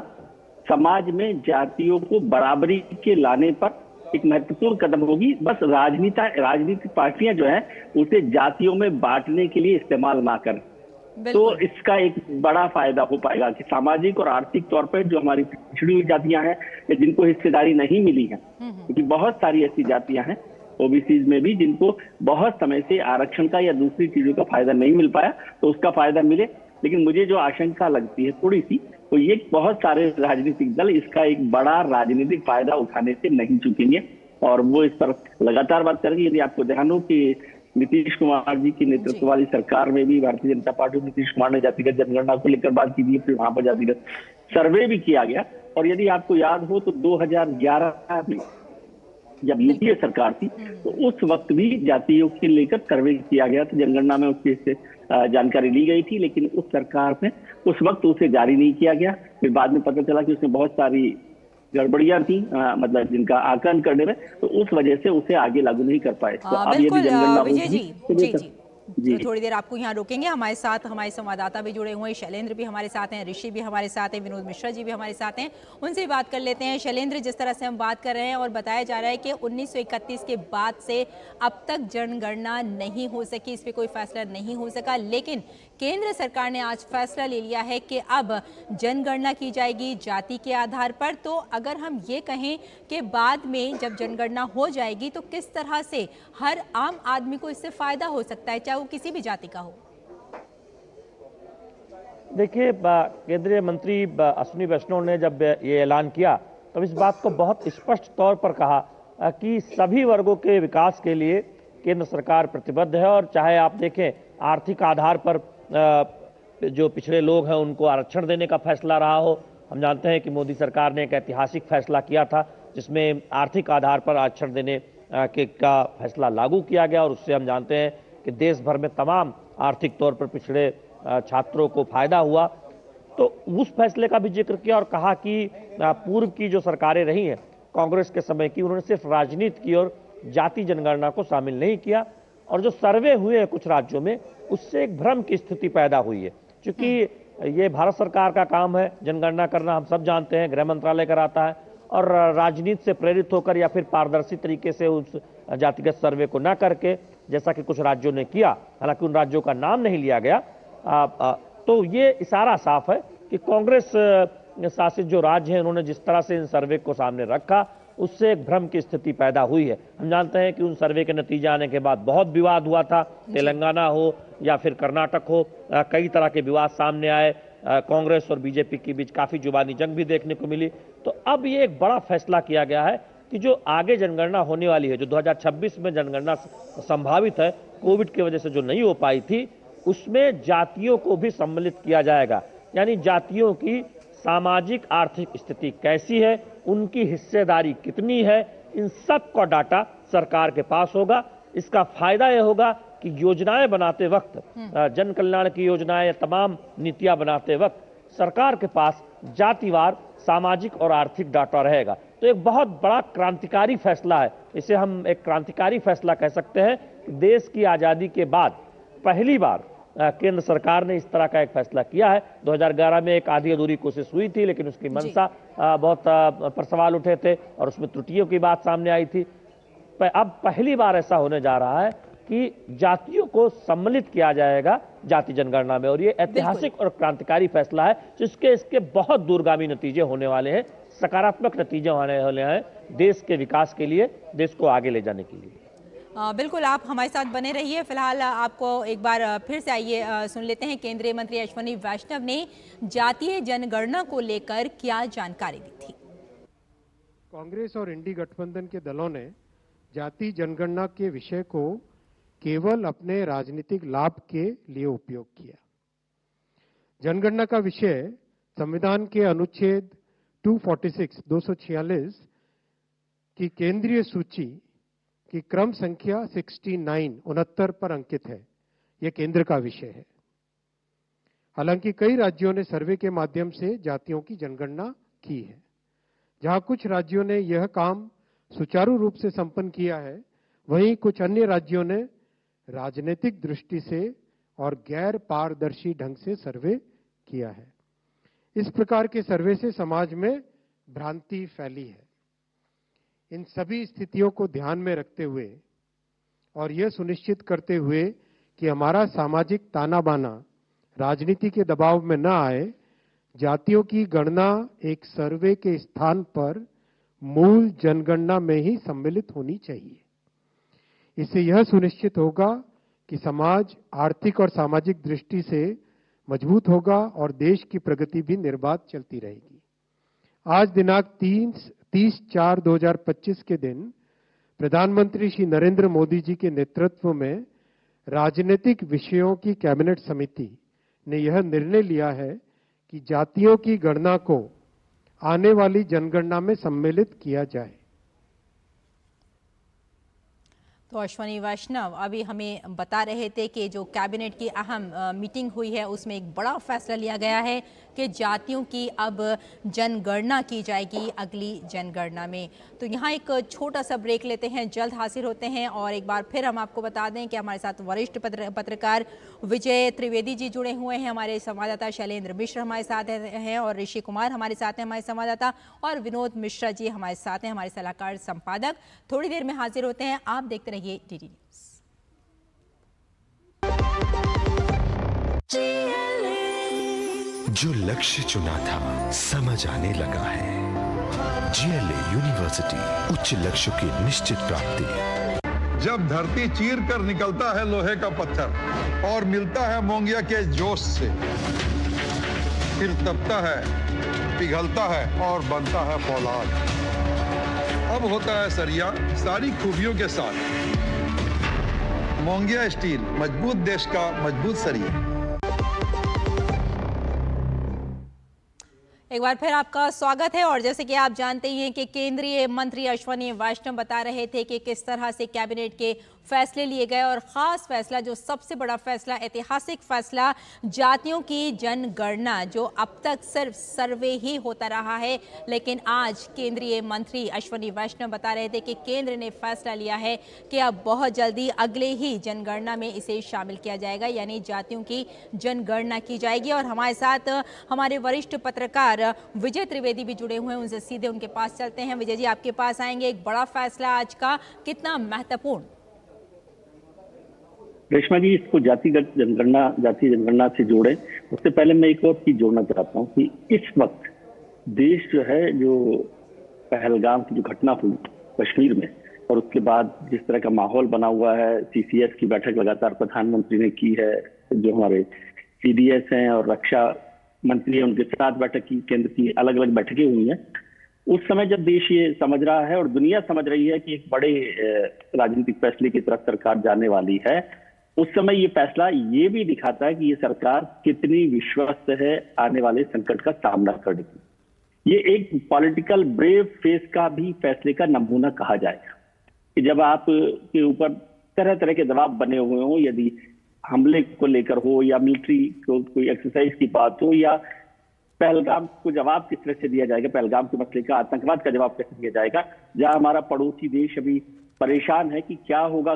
समाज में जातियों को बराबरी के लाने पर एक महत्वपूर्ण कदम होगी। बस राजनीतिक पार्टियां जो है उसे जातियों में बांटने के लिए इस्तेमाल ना करें, तो इसका एक बड़ा फायदा हो पाएगा कि सामाजिक और आर्थिक तौर पर जो हमारी पिछड़ी हुई जातियां हैं या जिनको हिस्सेदारी नहीं मिली है, क्योंकि बहुत सारी ऐसी जातियां हैं ओबीसीज में भी जिनको बहुत समय से आरक्षण का या दूसरी चीजों का फायदा नहीं मिल पाया, तो उसका फायदा मिले। लेकिन मुझे जो आशंका लगती है थोड़ी सी, तो ये बहुत सारे राजनीतिक दल इसका एक बड़ा राजनीतिक फायदा उठाने से नहीं चूकेंगे और वो इस पर लगातार बात करेंगे। यदि आपको ध्यान हो कि नीतीश कुमार जी की नेतृत्व वाली सरकार में भी भारतीय जनता पार्टी नीतीश कुमार ने जातिगत जनगणना को लेकर बात की थी, फिर वहां पर जातिगत सर्वे भी किया गया। और यदि आपको याद हो तो 2011 में जब यूपीए सरकार थी तो उस वक्त भी जातियों के लेकर सर्वे किया गया था, जनगणना में उसकी जानकारी ली गई थी, लेकिन उस सरकार में उस वक्त उसे जारी नहीं किया गया। फिर बाद में पता चला कि उसमें बहुत सारी गड़बड़ियां थी, मतलब जिनका आकलन करने में, तो उस वजह से उसे आगे लागू नहीं कर पाए। तो अब यदि जनगणना जी तो थोड़ी देर आपको यहाँ रोकेंगे। हमारे साथ हमारे संवाददाता भी जुड़े हुए हैं, शैलेंद्र भी हमारे साथ हैं, ऋषि भी हमारे साथ हैं, विनोद मिश्रा जी भी हमारे साथ हैं, उनसे भी बात कर लेते हैं। शैलेंद्र, जिस तरह से हम बात कर रहे हैं और बताया जा रहा है कि 1931 के बाद से अब तक जनगणना नहीं हो सकी, इस पर कोई फैसला नहीं हो सका, लेकिन केंद्र सरकार ने आज फैसला ले लिया है कि अब जनगणना की जाएगी जाति के आधार पर। तो अगर हम ये कहें कि बाद में जब जनगणना हो जाएगी तो किस तरह से हर आम आदमी को इससे फायदा हो सकता है, चाहे वो किसी भी जाति का हो? देखिए, केंद्रीय मंत्री अश्विनी वैष्णव ने जब ये ऐलान किया तब इस बात को बहुत स्पष्ट तौर पर कहा कि सभी वर्गों के विकास के लिए केंद्र सरकार प्रतिबद्ध है। और चाहे आप देखें आर्थिक आधार पर जो पिछड़े लोग हैं उनको आरक्षण देने का फैसला रहा हो। हम जानते हैं कि मोदी सरकार ने एक ऐतिहासिक फैसला किया था जिसमें आर्थिक आधार पर आरक्षण देने का फैसला लागू किया गया और उससे हम जानते हैं कि देश भर में तमाम आर्थिक तौर पर पिछड़े छात्रों को फायदा हुआ। तो उस फैसले का भी जिक्र किया और कहा कि पूर्व की जो सरकारें रही हैं कांग्रेस के समय की, उन्होंने सिर्फ राजनीति की और जाति जनगणना को शामिल नहीं किया। और जो सर्वे हुए हैं कुछ राज्यों में, उससे एक भ्रम की स्थिति पैदा हुई है। क्योंकि ये भारत सरकार का काम है जनगणना करना, हम सब जानते हैं, गृह मंत्रालय कराता है, और राजनीति से प्रेरित होकर या फिर पारदर्शी तरीके से उस जातिगत सर्वे को न करके, जैसा कि कुछ राज्यों ने किया, हालांकि उन राज्यों का नाम नहीं लिया गया, तो ये इशारा साफ है कि कांग्रेस शासित जो राज्य हैं उन्होंने जिस तरह से इन सर्वे को सामने रखा उससे एक भ्रम की स्थिति पैदा हुई है। हम जानते हैं कि उन सर्वे के नतीजे आने के बाद बहुत विवाद हुआ था, तेलंगाना हो या फिर कर्नाटक हो, कई तरह के विवाद सामने आए, कांग्रेस और बीजेपी के बीच काफी जुबानी जंग भी देखने को मिली। तो अब ये एक बड़ा फैसला किया गया है कि जो आगे जनगणना होने वाली है, जो 2026 में जनगणना संभावित है, कोविड की वजह से जो नहीं हो पाई थी, उसमें जातियों को भी सम्मिलित किया जाएगा। यानी जातियों की सामाजिक आर्थिक स्थिति कैसी है, उनकी हिस्सेदारी कितनी है, इन सब का डाटा सरकार के पास होगा। इसका फायदा यह होगा कि योजनाएं बनाते वक्त, जन कल्याण की योजनाएं या तमाम नीतियां बनाते वक्त सरकार के पास जातिवार सामाजिक और आर्थिक डाटा रहेगा। तो एक बहुत बड़ा क्रांतिकारी फैसला है, इसे हम एक क्रांतिकारी फैसला कह सकते हैं। देश की आजादी के बाद पहली बार केंद्र सरकार ने इस तरह का एक फैसला किया है। 2011 में एक आधी अधूरी कोशिश हुई थी, लेकिन उसकी मंशा बहुत पर सवाल उठे थे और उसमें त्रुटियों की बात सामने आई थी। अब पहली बार ऐसा होने जा रहा है कि जातियों को सम्मिलित किया जाएगा जाति जनगणना में, और ये ऐतिहासिक और क्रांतिकारी फैसला है जिसके इसके बहुत दूरगामी नतीजे होने वाले हैं, सकारात्मक नतीजे होने वाले हैं देश के विकास के लिए, देश को आगे ले जाने के लिए। बिल्कुल, आप हमारे साथ बने रहिए। फिलहाल आपको एक बार फिर से आइए सुन लेते हैं केंद्रीय मंत्री अश्विनी वैष्णव ने जातीय जनगणना को लेकर क्या जानकारी दी थी। कांग्रेस और इंडी गठबंधन के दलों ने जाति जनगणना के विषय को केवल अपने राजनीतिक लाभ के लिए उपयोग किया। जनगणना का विषय संविधान के अनुच्छेद 246 की केंद्रीय सूची की क्रम संख्या 69 पर अंकित है। यह केंद्र का विषय है। हालांकि कई राज्यों ने सर्वे के माध्यम से जातियों की जनगणना की है। जहां कुछ राज्यों ने यह काम सुचारू रूप से संपन्न किया है, वहीं कुछ अन्य राज्यों ने राजनीतिक दृष्टि से और गैर पारदर्शी ढंग से सर्वे किया है। इस प्रकार के सर्वे से समाज में भ्रांति फैली है। इन सभी स्थितियों को ध्यान में रखते हुए और यह सुनिश्चित करते हुए कि हमारा सामाजिक ताना बाना राजनीति के दबाव में न आए, जातियों की गणना एक सर्वे के स्थान पर मूल जनगणना में ही सम्मिलित होनी चाहिए। इससे यह सुनिश्चित होगा कि समाज आर्थिक और सामाजिक दृष्टि से मजबूत होगा और देश की प्रगति भी निर्बाध चलती रहेगी। आज दिनांक 30/4/2025 के दिन प्रधानमंत्री श्री नरेंद्र मोदी जी के नेतृत्व में राजनीतिक विषयों की कैबिनेट समिति ने यह निर्णय लिया है कि जातियों की गणना को आने वाली जनगणना में सम्मिलित किया जाए। तो अश्विनी वैष्णव अभी हमें बता रहे थे कि जो कैबिनेट की अहम मीटिंग हुई है उसमें एक बड़ा फैसला लिया गया है कि जातियों की अब जनगणना की जाएगी अगली जनगणना में। तो यहाँ एक छोटा सा ब्रेक लेते हैं, जल्द हाजिर होते हैं। और एक बार फिर हम आपको बता दें कि हमारे साथ वरिष्ठ पत्रकार विजय त्रिवेदी जी जुड़े हुए हैं, हमारे संवाददाता शैलेंद्र मिश्र हमारे साथ हैं और ऋषि कुमार हमारे साथ हैं हमारे संवाददाता, और विनोद मिश्रा जी हमारे साथ हैं हमारे सलाहकार संपादक। थोड़ी देर में हाजिर होते हैं, आप देखते रहिए डीडी न्यूज़। जो लक्ष्य चुना था समझ आने लगा है। GLA यूनिवर्सिटी, उच्च लक्ष्य की निश्चित प्राप्ति। जब धरती चीर कर निकलता है लोहे का पत्थर और मिलता है मोंगिया के जोश से, फिर तपता है, पिघलता है और बनता है फौलाद। अब होता है सरिया सारी खूबियों के साथ। मोंगिया स्टील, मजबूत देश का मजबूत सरिया। एक बार फिर आपका स्वागत है। और जैसे कि आप जानते ही हैं कि केंद्रीय मंत्री अश्विनी वैष्णव बता रहे थे कि किस तरह से कैबिनेट के फैसले लिए गए, और खास फैसला, जो सबसे बड़ा फैसला, ऐतिहासिक फैसला, जातियों की जनगणना, जो अब तक सिर्फ सर्वे ही होता रहा है। लेकिन आज केंद्रीय मंत्री अश्विनी वैष्णव बता रहे थे कि केंद्र ने फैसला लिया है कि अब बहुत जल्दी अगले ही जनगणना में इसे शामिल किया जाएगा, यानी जातियों की जनगणना की जाएगी। और हमारे साथ हमारे वरिष्ठ पत्रकार विजय त्रिवेदी भी जुड़े हुए हैं, उनसे सीधे उनके पास चलते हैं। विजय जी, आपके पास आएंगे। एक बड़ा फैसला आज का, कितना महत्वपूर्ण? रेशमा जी, इसको जातिगत जनगणना, जातीय जनगणना से जोड़ें। उससे पहले मैं एक और चीज जोड़ना चाहता हूँ कि इस वक्त देश जो है, जो पहलगाम की जो घटना हुई कश्मीर में, और उसके बाद जिस तरह का माहौल बना हुआ है, सीसीएस की बैठक लगातार प्रधानमंत्री ने की है, जो हमारे सीडीएस हैं और रक्षा मंत्री हैं उनके साथ बैठक की, केंद्र की अलग अलग बैठकें हुई हैं। उस समय जब देश ये समझ रहा है और दुनिया समझ रही है कि एक बड़े राजनीतिक फैसले की तरफ सरकार जाने वाली है, उस समय ये फैसला ये भी दिखाता है कि ये सरकार कितनी विश्वस्त है आने वाले संकट का सामना करने की। ये एक पॉलिटिकल ब्रेव फेस का भी फैसले का नमूना कहा जाएगा कि जब आप के ऊपर तरह तरह के दबाव बने हुए हों, यदि हमले को लेकर हो या मिलिट्री को कोई एक्सरसाइज की बात हो या पहलगाम को जवाब किस तरह से दिया जाएगा, पहलगाम के मसले का, आतंकवाद का जवाब कैसे दिया जाएगा, जहां हमारा पड़ोसी देश अभी परेशान है कि क्या होगा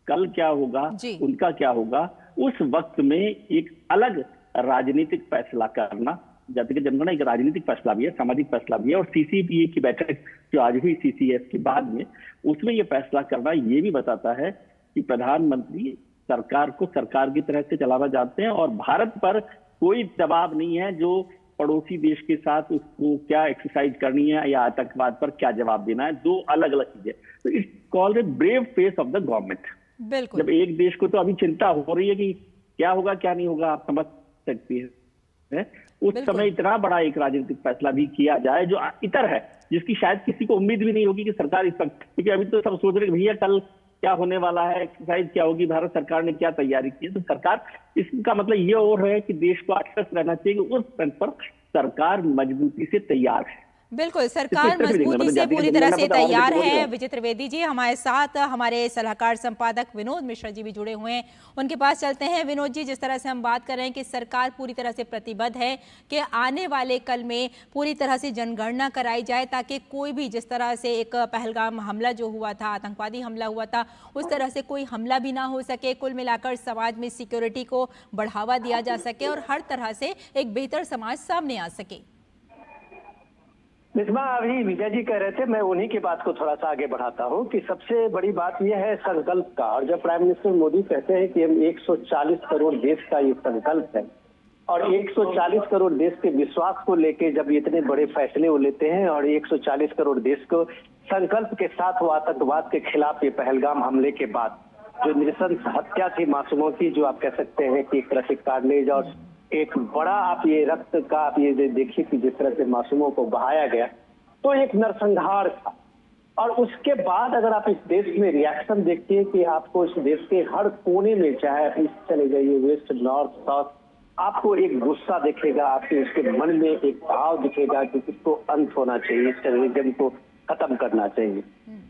कल क्या होगा, उनका क्या होगा, उस वक्त में एक अलग राजनीतिक फैसला करना, जातिगत जनगणना एक राजनीतिक फैसला भी है, सामाजिक फैसला भी है। और सीसीपीए की बैठक जो आज हुई सीसीएस के बाद में, उसमें यह फैसला करना ये भी बताता है कि प्रधानमंत्री सरकार को सरकार की तरह से चलाना जानते हैं और भारत पर कोई दबाव नहीं है जो पड़ोसी देश के साथ उसको क्या एक्सरसाइज करनी है या आतंकवाद पर क्या जवाब देना है, दो अलग अलग चीजें। तो it's called a brave face of the government. बिल्कुल। जब एक देश को तो अभी चिंता हो रही है कि क्या होगा क्या नहीं होगा, आप समझ सकती है, उस समय इतना बड़ा एक राजनीतिक फैसला भी किया जाए जो इतर है, जिसकी शायद किसी को उम्मीद भी नहीं होगी कि सरकार इस वक्त, क्योंकि अभी तो सब सोच रहे भैया कल क्या होने वाला है, एक्सरसाइज क्या होगी, भारत सरकार ने क्या तैयारी की है। तो सरकार, इसका मतलब ये और है कि देश को आश्वस्त रहना चाहिए कि उस फ्रंट पर सरकार मजबूती से तैयार है। बिल्कुल, सरकार मजबूती से पूरी तरह से तैयार है। विजय त्रिवेदी जी हमारे साथ, हमारे सलाहकार संपादक विनोद मिश्रा जी भी जुड़े हुए हैं, उनके पास चलते हैं। विनोद जी, जिस तरह से हम बात कर रहे हैं कि सरकार पूरी तरह से प्रतिबद्ध है कि आने वाले कल में पूरी तरह से जनगणना कराई जाए ताकि कोई भी, जिस तरह से एक पहलगाम हमला जो हुआ था, आतंकवादी हमला हुआ था, उस तरह से कोई हमला भी ना हो सके, कुल मिलाकर समाज में सिक्योरिटी को बढ़ावा दिया जा सके और हर तरह से एक बेहतर समाज सामने आ सके। निजमा, अभी विजय जी कह रहे थे, मैं उन्हीं की बात को थोड़ा सा आगे बढ़ाता हूँ कि सबसे बड़ी बात यह है संकल्प का। और जब प्राइम मिनिस्टर मोदी कहते हैं कि हम 140 करोड़ देश का ये संकल्प है और 140 करोड़ देश के विश्वास को लेके जब इतने बड़े फैसले वो लेते हैं और 140 करोड़ देश को संकल्प के साथ वो आतंकवाद के खिलाफ ये पहलगाम हमले के बाद जो नृशंस हत्या थी मासूमों की, जो आप कह सकते हैं कि एक तरह से कार्नेज और एक बड़ा आप ये रक्त का आप ये देखिए कि जिस तरह से मासूमों को बहाया गया, तो एक नरसंहार था। और उसके बाद अगर आप इस देश में रिएक्शन देखिए कि आपको इस देश के हर कोने में, चाहे आप ईस्ट चले जाइए, वेस्ट, नॉर्थ, साउथ, आपको एक गुस्सा दिखेगा, आपके उसके मन में एक भाव दिखेगा कि इसको अंत होना चाहिए, इस टेररिज्म को खत्म करना चाहिए।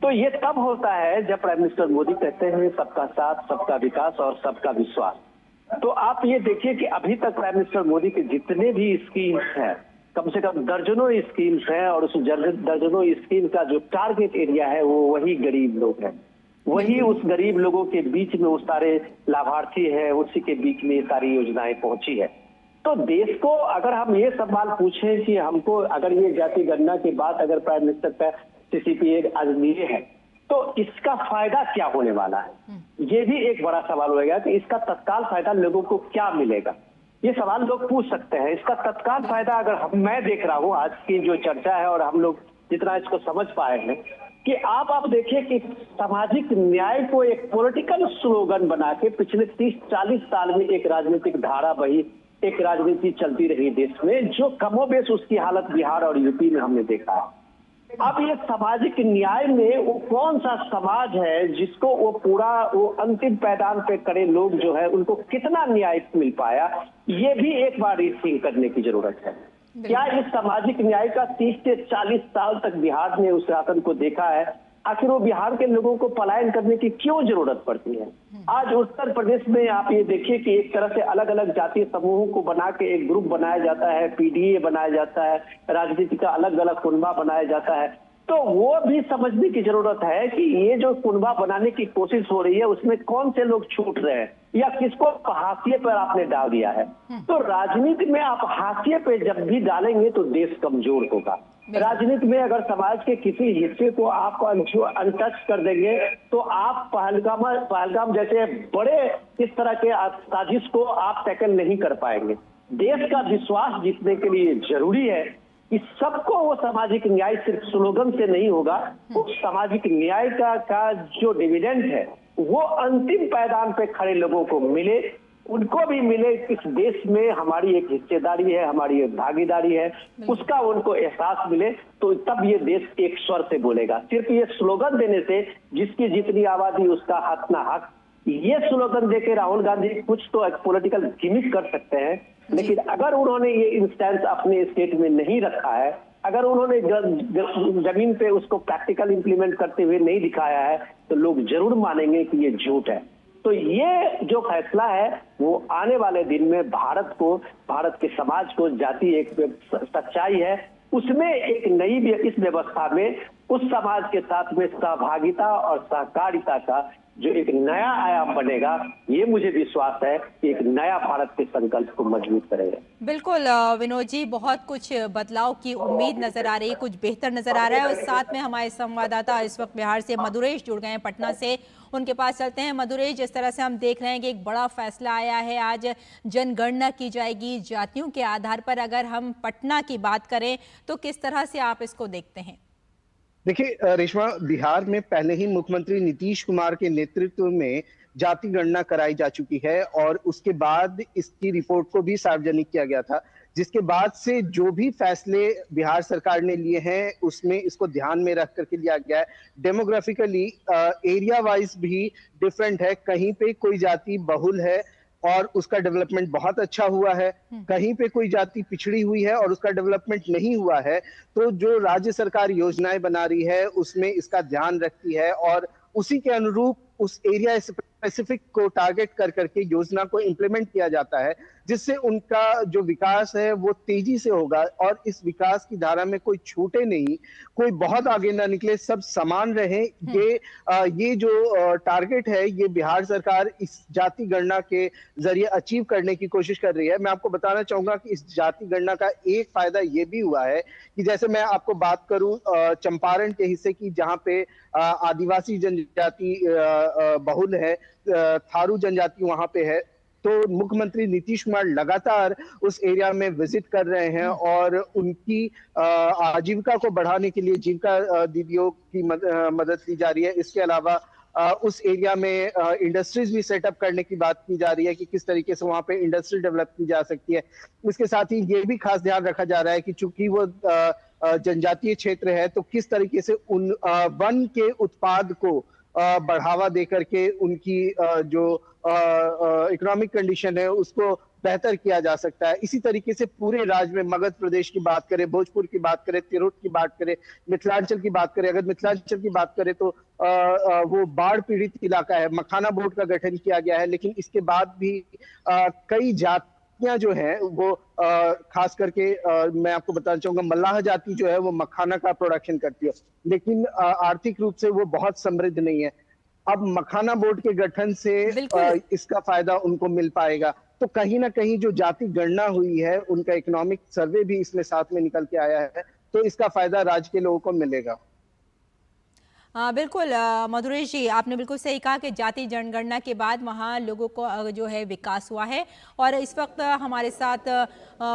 तो ये तब होता है जब प्राइम मिनिस्टर मोदी कहते हैं सबका साथ, सबका विकास और सबका विश्वास। तो आप ये देखिए कि अभी तक प्राइम मिनिस्टर मोदी के जितने भी स्कीम्स हैं, कम से कम दर्जनों स्कीम्स हैं और उस दर्जनों स्कीम का जो टारगेट एरिया है वो वही गरीब लोग हैं, वही उस गरीब लोगों के बीच में उस सारे लाभार्थी हैं, उसी के बीच में ये सारी योजनाएं पहुंची है। तो देश को अगर हम ये सवाल पूछें कि हमको अगर ये जाति गणना की बात अगर प्राइम मिनिस्टर का सीसीपीए आज लिए है तो इसका फायदा क्या होने वाला है, ये भी एक बड़ा सवाल होगा कि इसका तत्काल फायदा लोगों को क्या मिलेगा, ये सवाल लोग पूछ सकते हैं। इसका तत्काल फायदा अगर मैं देख रहा हूँ आज की जो चर्चा है और हम लोग जितना इसको समझ पाए हैं कि आप देखिए कि सामाजिक न्याय को एक पॉलिटिकल स्लोगन बना के पिछले 30-40 साल में एक राजनीतिक धारा बही, एक राजनीति चलती रही देश में, जो कमोबेश उसकी हालत बिहार और यूपी में हमने देखा है। अब ये सामाजिक न्याय में वो कौन सा समाज है जिसको वो पूरा वो अंतिम पैदान पे खड़े लोग जो है उनको कितना न्याय मिल पाया, ये भी एक बार रीथिंक करने की जरूरत है। क्या इस सामाजिक न्याय का 30 से 40 साल तक बिहार ने उस शासन को देखा है, आखिर वो बिहार के लोगों को पलायन करने की क्यों जरूरत पड़ती है? आज उत्तर प्रदेश में आप ये देखिए कि एक तरह से अलग अलग जातीय समूहों को बना के एक ग्रुप बनाया जाता है, पीडीए बनाया जाता है, राजनीति का अलग अलग कुनबा बनाया जाता है। तो वो भी समझने की जरूरत है कि ये जो कुनबा बनाने की कोशिश हो रही है उसमें कौन से लोग छूट रहे हैं या किसको हाशिए पर आपने डाल दिया है। तो राजनीति में आप हाशिए पे जब भी डालेंगे तो देश कमजोर होगा। राजनीति में अगर समाज के किसी हिस्से को आप अनटच कर देंगे तो आप पहलगाम जैसे बड़े इस तरह के साजिश को आप टैकल नहीं कर पाएंगे। देश का विश्वास जीतने के लिए जरूरी है कि सबको वो सामाजिक न्याय सिर्फ स्लोगन से नहीं होगा, वो सामाजिक न्याय का जो डिविडेंड है वो अंतिम पायदान पे खड़े लोगों को मिले, उनको भी मिले। इस देश में हमारी एक हिस्सेदारी है, हमारी एक भागीदारी है, उसका उनको एहसास मिले, तो तब ये देश एक स्वर से बोलेगा। सिर्फ ये स्लोगन देने से जिसकी जितनी आबादी उसका हक ना हक, ये स्लोगन देके राहुल गांधी कुछ तो एक पॉलिटिकल गिमिक कर सकते हैं, लेकिन अगर उन्होंने ये इंस्टेंस अपने स्टेट में नहीं रखा है, अगर उन्होंने जमीन पे उसको प्रैक्टिकल इंप्लीमेंट करते हुए नहीं दिखाया है, तो लोग जरूर मानेंगे कि ये झूठ है। तो ये जो फैसला है वो आने वाले दिन में भारत के समाज को जाती एक सच्चाई है, उसमें एक नई इस व्यवस्था में उस समाज के साथ में सहभागिता और सहकारिता का जो एक नया आयाम बनेगा, ये मुझे विश्वास है कि एक नया भारत के संकल्प को मजबूत करेगा। बिल्कुल विनोद जी, बहुत कुछ बदलाव की उम्मीद नजर आ रही है, कुछ बेहतर नजर आ रहा है। और साथ में हमारे संवाददाता इस वक्त बिहार से मधुरेश जुड़ गए हैं पटना से, उनके पास चलते हैं। मधुरेश, जिस तरह से हम देख रहे हैं कि एक बड़ा फैसला आया है, आज जनगणना की जाएगी जातियों के आधार पर। अगर हम पटना की बात करें तो किस तरह से आप इसको देखते हैं? देखिए रेशमा, बिहार में पहले ही मुख्यमंत्री नीतीश कुमार के नेतृत्व में जाति गणना कराई जा चुकी है और उसके बाद इसकी रिपोर्ट को भी सार्वजनिक किया गया था, जिसके बाद से जो भी फैसले बिहार सरकार ने लिए हैं उसमें इसको ध्यान में रख करके लिया गया है। डेमोग्राफिकली एरिया वाइज भी डिफरेंट है, कहीं पे कोई जाति बहुल है और उसका डेवलपमेंट बहुत अच्छा हुआ है, कहीं पे कोई जाति पिछड़ी हुई है और उसका डेवलपमेंट नहीं हुआ है। तो जो राज्य सरकार योजनाएं बना रही है उसमें इसका ध्यान रखती है और उसी के अनुरूप उस एरिया स्पेसिफिक को टारगेट कर करके योजना को इम्प्लीमेंट किया जाता है, जिससे उनका जो विकास है वो तेजी से होगा और इस विकास की धारा में कोई छूटे नहीं, कोई बहुत आगे ना निकले, सब समान रहे। ये जो टारगेट है ये बिहार सरकार इस जाति गणना के जरिए अचीव करने की कोशिश कर रही है। मैं आपको बताना चाहूंगा कि इस जाति गणना का एक फायदा ये भी हुआ है कि जैसे मैं आपको बात करूं चंपारण के हिस्से की, जहां पे आदिवासी जनजाति बहुल है, थारू जनजाति वहां पे है, तो मुख्यमंत्री नीतीश कुमार लगातार उस एरिया में विजिट कर रहे हैं और उनकी आजीविका को बढ़ाने के लिए जीविका दीदियों की मदद ली जा रही है। इसके अलावा उस एरिया में इंडस्ट्रीज भी सेटअप करने की बात की जा रही है कि किस तरीके से वहां पे इंडस्ट्री डेवलप की जा सकती है। इसके साथ ही ये भी खास ध्यान रखा जा रहा है कि चूंकि वो जनजातीय क्षेत्र है तो किस तरीके से उन वन के उत्पाद को बढ़ावा दे करके उनकी जो इकोनॉमिक कंडीशन है उसको बेहतर किया जा सकता है। इसी तरीके से पूरे राज्य में मगध प्रदेश की बात करें, भोजपुर की बात करें, तिरहुत की बात करें, मिथिलांचल की बात करें, अगर मिथिलांचल की बात करें तो वो बाढ़ पीड़ित इलाका है, मखाना बोर्ड का गठन किया गया है, लेकिन इसके बाद भी कई जातियां जो है वो खास करके मैं आपको बताना चाहूंगा मल्लाह जाति जो है वो मखाना का प्रोडक्शन करती है, लेकिन आर्थिक रूप से वो बहुत समृद्ध नहीं है। अब मखाना बोर्ड के गठन से इसका फायदा उनको मिल पाएगा। तो कहीं ना कहीं जो जाति गणना हुई है उनका इकोनॉमिक सर्वे भी इसमें साथ में निकल के आया है, तो इसका फायदा राज्य के लोगों को मिलेगा। बिल्कुल मधुरेश जी, आपने बिल्कुल सही कहा कि जाति जनगणना के बाद वहाँ लोगों को जो है विकास हुआ है। और इस वक्त हमारे साथ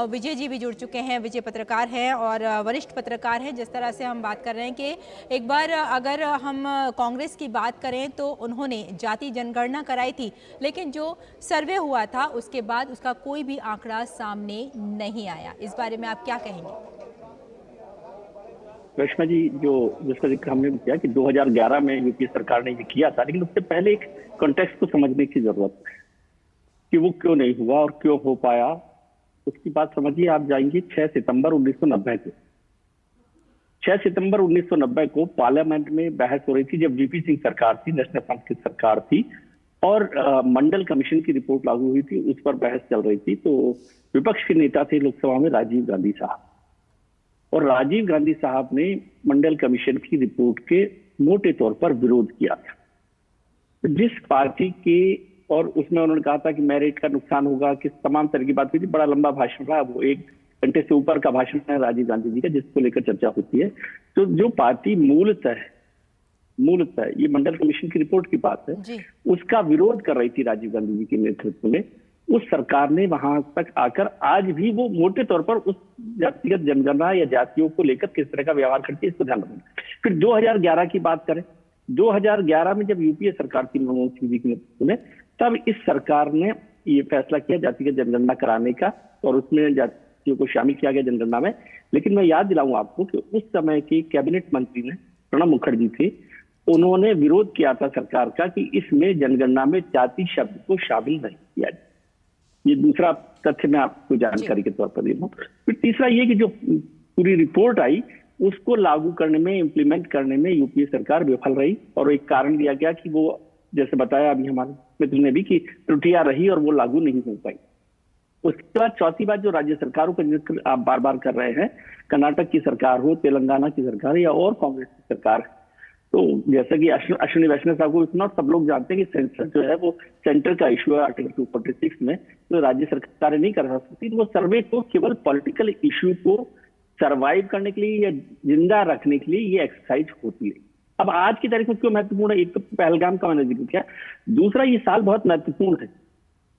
विजय जी भी जुड़ चुके हैं। विजय पत्रकार हैं और वरिष्ठ पत्रकार हैं। जिस तरह से हम बात कर रहे हैं कि एक बार अगर हम कांग्रेस की बात करें तो उन्होंने जाति जनगणना कराई थी, लेकिन जो सर्वे हुआ था उसके बाद उसका कोई भी आंकड़ा सामने नहीं आया। इस बारे में आप क्या कहेंगे? रेशमा जी, जिसका जिक्र हमने किया कि 2011 में यूपी सरकार ने ये किया था, लेकिन उससे पहले एक कॉन्टेक्स्ट को समझने की जरूरत है कि वो क्यों नहीं हुआ और क्यों हो पाया। उसकी बात समझिए, आप जाएंगे 6 सितंबर 1990 को। 6 सितंबर 1990 को पार्लियामेंट में बहस हो रही थी जब वीपी सिंह सरकार थी, नेशनल फ्रंट की सरकार थी, और मंडल कमीशन की रिपोर्ट लागू हुई थी, उस पर बहस चल रही थी। तो विपक्ष के नेता थे लोकसभा में राजीव गांधी साहब, और राजीव गांधी साहब ने मंडल कमीशन की रिपोर्ट के मोटे तौर पर विरोध किया था। जिस पार्टी के, और उसमें उन्होंने कहा था कि मेरिट का नुकसान होगा, किस तमाम तरह की बात हुई थी, बड़ा लंबा भाषण रहा। वो एक घंटे से ऊपर का भाषण है राजीव गांधी जी का, जिसको लेकर चर्चा होती है। तो जो पार्टी मूलतः ये मंडल कमीशन की रिपोर्ट की बात है, उसका विरोध कर रही थी राजीव गांधी जी के नेतृत्व में, उस सरकार ने वहां तक आकर आज भी वो मोटे तौर पर उस जातिगत जनगणना या जातियों को लेकर किस तरह का व्यवहार करती है, इसको ध्यान रखना। फिर 2011 की बात करें, 2011 में जब यूपीए सरकार थी मनमोहन सिंह जी के नेतृत्व में, तब इस सरकार ने ये फैसला किया जातिगत जनगणना कराने का, और उसमें जातियों को शामिल किया गया जनगणना में। लेकिन मैं याद दिलाऊं आपको कि उस समय की कैबिनेट मंत्री ने, प्रणब मुखर्जी थे, उन्होंने विरोध किया था सरकार का कि इसमें जनगणना में जाति शब्द को शामिल नहीं किया जाए। ये दूसरा तथ्य मैं आपको जानकारी के तौर पर दे रहा हूं। फिर तीसरा ये कि जो पूरी रिपोर्ट आई उसको लागू करने में, इम्प्लीमेंट करने में यूपीए सरकार विफल रही, और एक कारण दिया गया कि वो, जैसे बताया अभी हमारे मित्र ने भी, कि त्रुटियां रही और वो लागू नहीं हो पाई। उसके बाद चौथी बात, जो राज्य सरकारों का जिक्र आप बार बार कर रहे हैं, कर्नाटक की सरकार हो, तेलंगाना की सरकार या और कांग्रेस की सरकार, तो जैसा कि अश्विनी वैष्णव साहब को इतना सब लोग जानते हैं कि सेंसर जो है वो सेंटर का इशू है आर्टिकल 246 में, तो राज्य सरकारें नहीं कर सकती। तो वो सर्वे को केवल पॉलिटिकल इशू को सरवाइव करने के लिए या जिंदा रखने के लिए ये एक्सरसाइज होती है। अब आज की तारीख में क्यों महत्वपूर्ण है? एक तो पहलगाम का मैंने जिक्र किया, दूसरा ये साल बहुत महत्वपूर्ण है।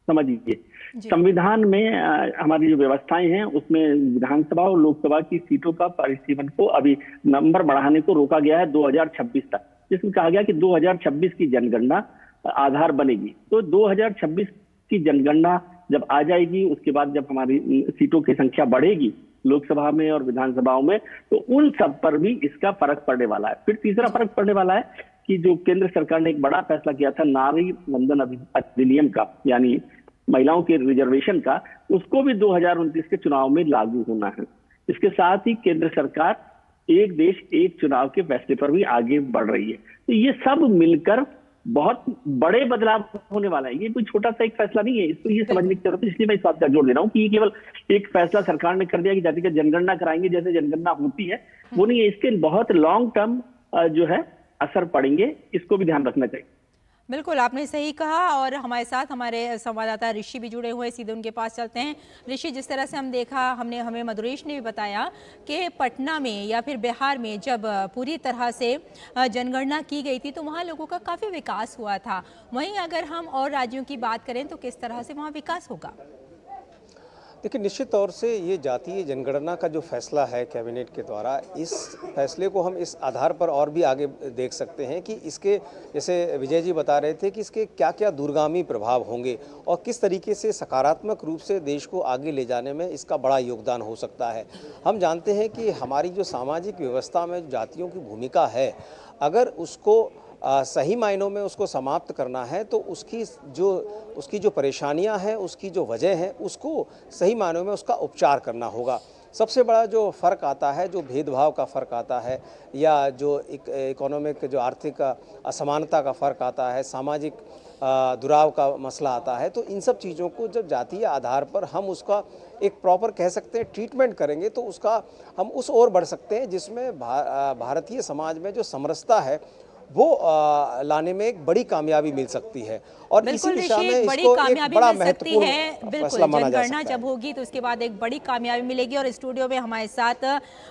समझिए, संविधान में हमारी जो व्यवस्थाएं हैं उसमें विधानसभा और लोकसभा की सीटों का परिसीमन को अभी नंबर बढ़ाने को रोका गया है 2026 तक, जिसमें कहा गया कि 2026 की जनगणना आधार बनेगी। तो 2026 की जनगणना जब आ जाएगी, उसके बाद जब हमारी सीटों की संख्या बढ़ेगी लोकसभा में और विधानसभाओं में, तो उन सब पर भी इसका फर्क पड़ने वाला है। फिर तीसरा फर्क पड़ने वाला है कि जो केंद्र सरकार ने एक बड़ा फैसला किया था नारी वंदन अधिनियम का, यानी महिलाओं के रिजर्वेशन का, उसको भी 2029 के चुनाव में लागू होना है। इसके साथ ही केंद्र सरकार एक देश एक चुनाव के फैसले पर भी आगे बढ़ रही है। तो ये सब मिलकर बहुत बड़े बदलाव होने वाला है। ये कोई छोटा सा एक फैसला नहीं है, इसको ये समझने की जरूरत है। इसलिए मैं इस बात का जोर दे रहा हूँ कि ये केवल एक फैसला सरकार ने कर दिया कि जातिगत जनगणना कराएंगे जैसे जनगणना होती है, वो नहीं है। इसके बहुत लॉन्ग टर्म जो है असर पड़ेंगे, इसको भी ध्यान रखना चाहिए। बिल्कुल, आपने सही कहा। और हमारे साथ हमारे संवाददाता ऋषि भी जुड़े हुए हैं, सीधे उनके पास चलते हैं। ऋषि, जिस तरह से हमें मधुरेश ने भी बताया कि पटना में या फिर बिहार में जब पूरी तरह से जनगणना की गई थी तो वहाँ लोगों का काफ़ी विकास हुआ था। वहीं अगर हम और राज्यों की बात करें तो किस तरह से वहाँ विकास होगा? देखिए, निश्चित तौर से ये जातीय जनगणना का जो फैसला है कैबिनेट के द्वारा, इस फैसले को हम इस आधार पर और भी आगे देख सकते हैं कि इसके, जैसे विजय जी बता रहे थे, कि इसके क्या क्या दूरगामी प्रभाव होंगे और किस तरीके से सकारात्मक रूप से देश को आगे ले जाने में इसका बड़ा योगदान हो सकता है। हम जानते हैं कि हमारी जो सामाजिक व्यवस्था में जातियों की भूमिका है, अगर उसको सही मायनों में उसको समाप्त करना है तो उसकी जो परेशानियां हैं, उसकी जो वजह है, उसको सही मायनों में उसका उपचार करना होगा। सबसे बड़ा जो फ़र्क आता है, जो भेदभाव का फ़र्क आता है, या जो इकोनॉमिक जो आर्थिक असमानता का फ़र्क आता है, सामाजिक दुराव का मसला आता है, तो इन सब चीज़ों को जब जातीय आधार पर हम उसका एक प्रॉपर कह सकते हैं ट्रीटमेंट करेंगे तो उसका हम उस ओर बढ़ सकते हैं जिसमें भारतीय समाज में जो समरसता है वो लाने में एक बड़ी कामयाबी मिल सकती है। और इसी दिशा में इसको एक बड़ा महत्वपूर्ण फैसला माना जा सकता है। जब होगी तो उसके बाद एक बड़ी कामयाबी मिलेगी। और स्टूडियो में हमारे साथ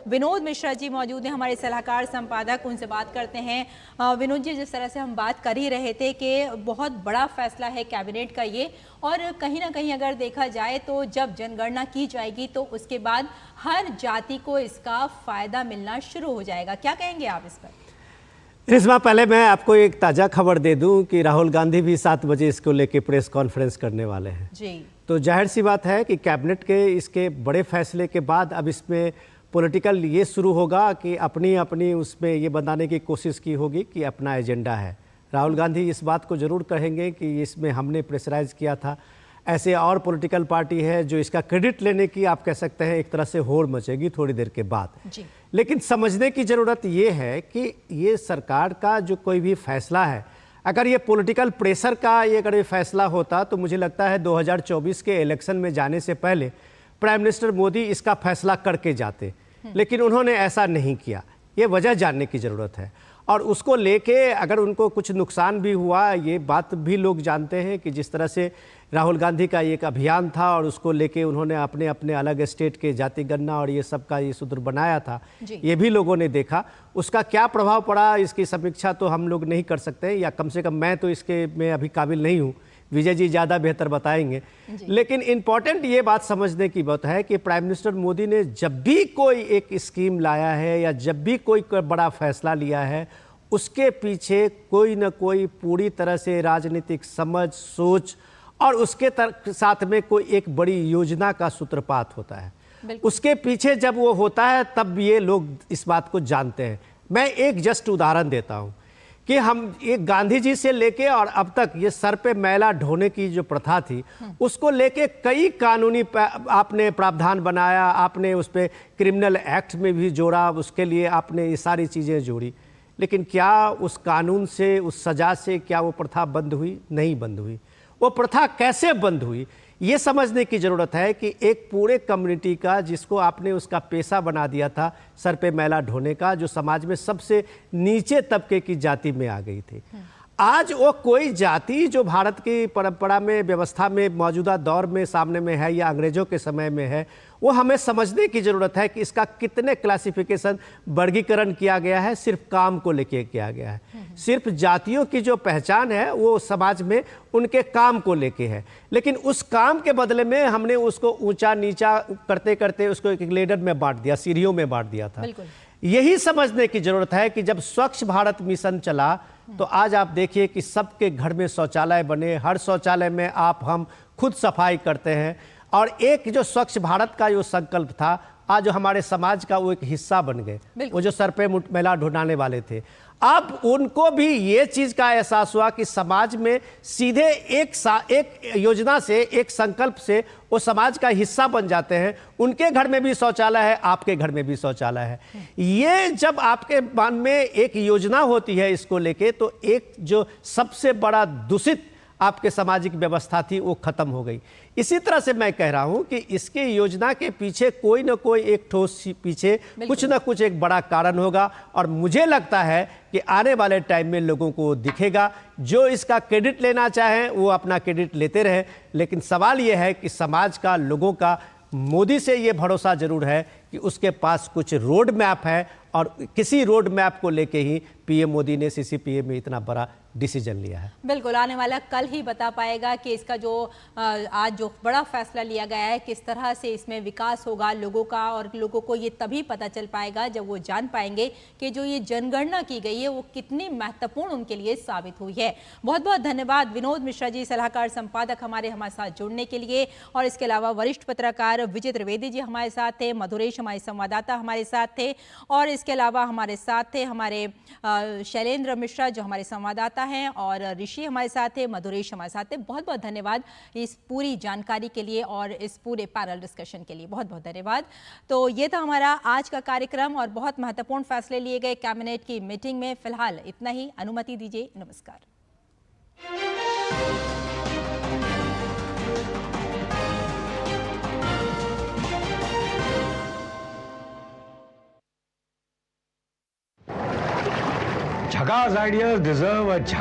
विनोद मिश्रा जी मौजूद हैं, हमारे सलाहकार संपादक, उनसे बात करते हैं। विनोद जी, जिस तरह से हम बात कर ही रहे थे कि बहुत बड़ा फैसला है कैबिनेट का ये, और कहीं ना कहीं अगर देखा जाए तो जब जनगणना की जाएगी तो उसके बाद हर जाति को इसका फायदा मिलना शुरू हो जाएगा। क्या कहेंगे आप इस पर? रिश्मा, पहले मैं आपको एक ताज़ा खबर दे दूं कि राहुल गांधी भी 7 बजे इसको लेके प्रेस कॉन्फ्रेंस करने वाले हैं जी। तो जाहिर सी बात है कि कैबिनेट के इसके बड़े फैसले के बाद अब इसमें पॉलिटिकल ये शुरू होगा कि अपनी अपनी उसमें ये बताने की कोशिश की होगी कि अपना एजेंडा है। राहुल गांधी इस बात को ज़रूर कहेंगे कि इसमें हमने प्रेशराइज किया था। ऐसे और पॉलिटिकल पार्टी है जो इसका क्रेडिट लेने की, आप कह सकते हैं, एक तरह से होड़ मचेगी थोड़ी देर के बाद जी। लेकिन समझने की ज़रूरत ये है कि ये सरकार का जो कोई भी फैसला है, अगर ये पॉलिटिकल प्रेशर का ये अगर ये फैसला होता तो मुझे लगता है 2024 के इलेक्शन में जाने से पहले प्राइम मिनिस्टर मोदी इसका फैसला करके जाते, लेकिन उन्होंने ऐसा नहीं किया। ये वजह जानने की ज़रूरत है। और उसको लेके अगर उनको कुछ नुकसान भी हुआ, ये बात भी लोग जानते हैं कि जिस तरह से राहुल गांधी का एक अभियान था और उसको लेके उन्होंने अपने अपने अलग स्टेट के जाति गणना और ये सब का ये सूत्र बनाया था, ये भी लोगों ने देखा। उसका क्या प्रभाव पड़ा इसकी समीक्षा तो हम लोग नहीं कर सकते, या कम से कम मैं तो इसके में अभी काबिल नहीं हूँ, विजय जी ज़्यादा बेहतर बताएंगे। लेकिन इम्पॉर्टेंट ये बात समझने की बात है कि प्राइम मिनिस्टर मोदी ने जब भी कोई एक स्कीम लाया है या जब भी कोई बड़ा फैसला लिया है, उसके पीछे कोई न कोई पूरी तरह से राजनीतिक समझ, सोच और उसके साथ में कोई एक बड़ी योजना का सूत्रपात होता है। उसके पीछे जब वो होता है तब ये लोग इस बात को जानते हैं। मैं एक जस्ट उदाहरण देता हूँ कि हम एक गांधी जी से लेके और अब तक ये सर पे मैला ढोने की जो प्रथा थी, उसको लेके कई कानूनी आपने प्रावधान बनाया, आपने उस पर क्रिमिनल एक्ट में भी जोड़ा, उसके लिए आपने ये सारी चीज़ें जोड़ी, लेकिन क्या उस कानून से, उस सज़ा से क्या वो प्रथा बंद हुई? नहीं बंद हुई। वो प्रथा कैसे बंद हुई, ये समझने की ज़रूरत है कि एक पूरे कम्युनिटी का, जिसको आपने उसका पेशा बना दिया था सर पे मैला ढोने का, जो समाज में सबसे नीचे तबके की जाति में आ गई थी, आज वो कोई जाति जो भारत की परंपरा में, व्यवस्था में, मौजूदा दौर में सामने में है या अंग्रेजों के समय में है, वो हमें समझने की ज़रूरत है कि इसका कितने क्लासिफिकेशन, वर्गीकरण किया गया है, सिर्फ काम को लेके किया गया है। सिर्फ जातियों की जो पहचान है वो समाज में उनके काम को लेके है, लेकिन उस काम के बदले में हमने उसको ऊंचा नीचा करते करते उसको एक लेडर में बांट दिया, सीढ़ियों में बांट दिया था। यही समझने की ज़रूरत है कि जब स्वच्छ भारत मिशन चला तो आज आप देखिए कि सबके घर में शौचालय बने, हर शौचालय में आप हम खुद सफाई करते हैं, और एक जो स्वच्छ भारत का जो संकल्प था आज हमारे समाज का वो एक हिस्सा बन गए। वो जो सर पे मैला ढुलाने वाले थे, अब उनको भी ये चीज़ का एहसास हुआ कि समाज में सीधे एक योजना से, एक संकल्प से वो समाज का हिस्सा बन जाते हैं। उनके घर में भी शौचालय है, आपके घर में भी शौचालय है। ये जब आपके मन में एक योजना होती है इसको लेके, तो एक जो सबसे बड़ा दूषित आपके सामाजिक व्यवस्था थी वो खत्म हो गई। इसी तरह से मैं कह रहा हूं कि इसके योजना के पीछे कोई ना कोई एक ठोस पीछे कुछ ना कुछ एक बड़ा कारण होगा, और मुझे लगता है कि आने वाले टाइम में लोगों को दिखेगा। जो इसका क्रेडिट लेना चाहें वो अपना क्रेडिट लेते रहे, लेकिन सवाल ये है कि समाज का, लोगों का मोदी से ये भरोसा जरूर है कि उसके पास कुछ रोड मैप है, और किसी रोड मैप को लेके ही पीएम मोदी ने सीसीपीए में इतना बड़ा डिसीजन लिया है। बिल्कुल, आने वाला कल ही बता पाएगा कि इसका जो आज जो बड़ा फैसला लिया गया है, किस तरह से इसमें विकास होगा लोगों का, और लोगों को ये तभी पता चल पाएगा जब वो जान पाएंगे कि जो ये जनगणना की गई है वो कितनी महत्वपूर्ण उनके लिए साबित हुई है। बहुत बहुत धन्यवाद विनोद मिश्रा जी, सलाहकार संपादक हमारे साथ जुड़ने के लिए, और इसके अलावा वरिष्ठ पत्रकार विजय त्रिवेदी जी हमारे साथ थे, मधुरेश हमारे संवाददाता हमारे साथ थे, और इसके अलावा हमारे साथ थे हमारे शैलेंद्र मिश्रा जो हमारे संवाददाता हैं, और ऋषि हमारे साथ थे, मधुरेश हमारे साथ थे। बहुत बहुत धन्यवाद इस पूरी जानकारी के लिए और इस पूरे पैनल डिस्कशन के लिए, बहुत बहुत धन्यवाद। तो ये था हमारा आज का कार्यक्रम, और बहुत महत्वपूर्ण फैसले लिए गए कैबिनेट की मीटिंग में। फिलहाल इतना ही, अनुमति दीजिए, नमस्कार। झकास आइडियाज डिजर्व अ झकास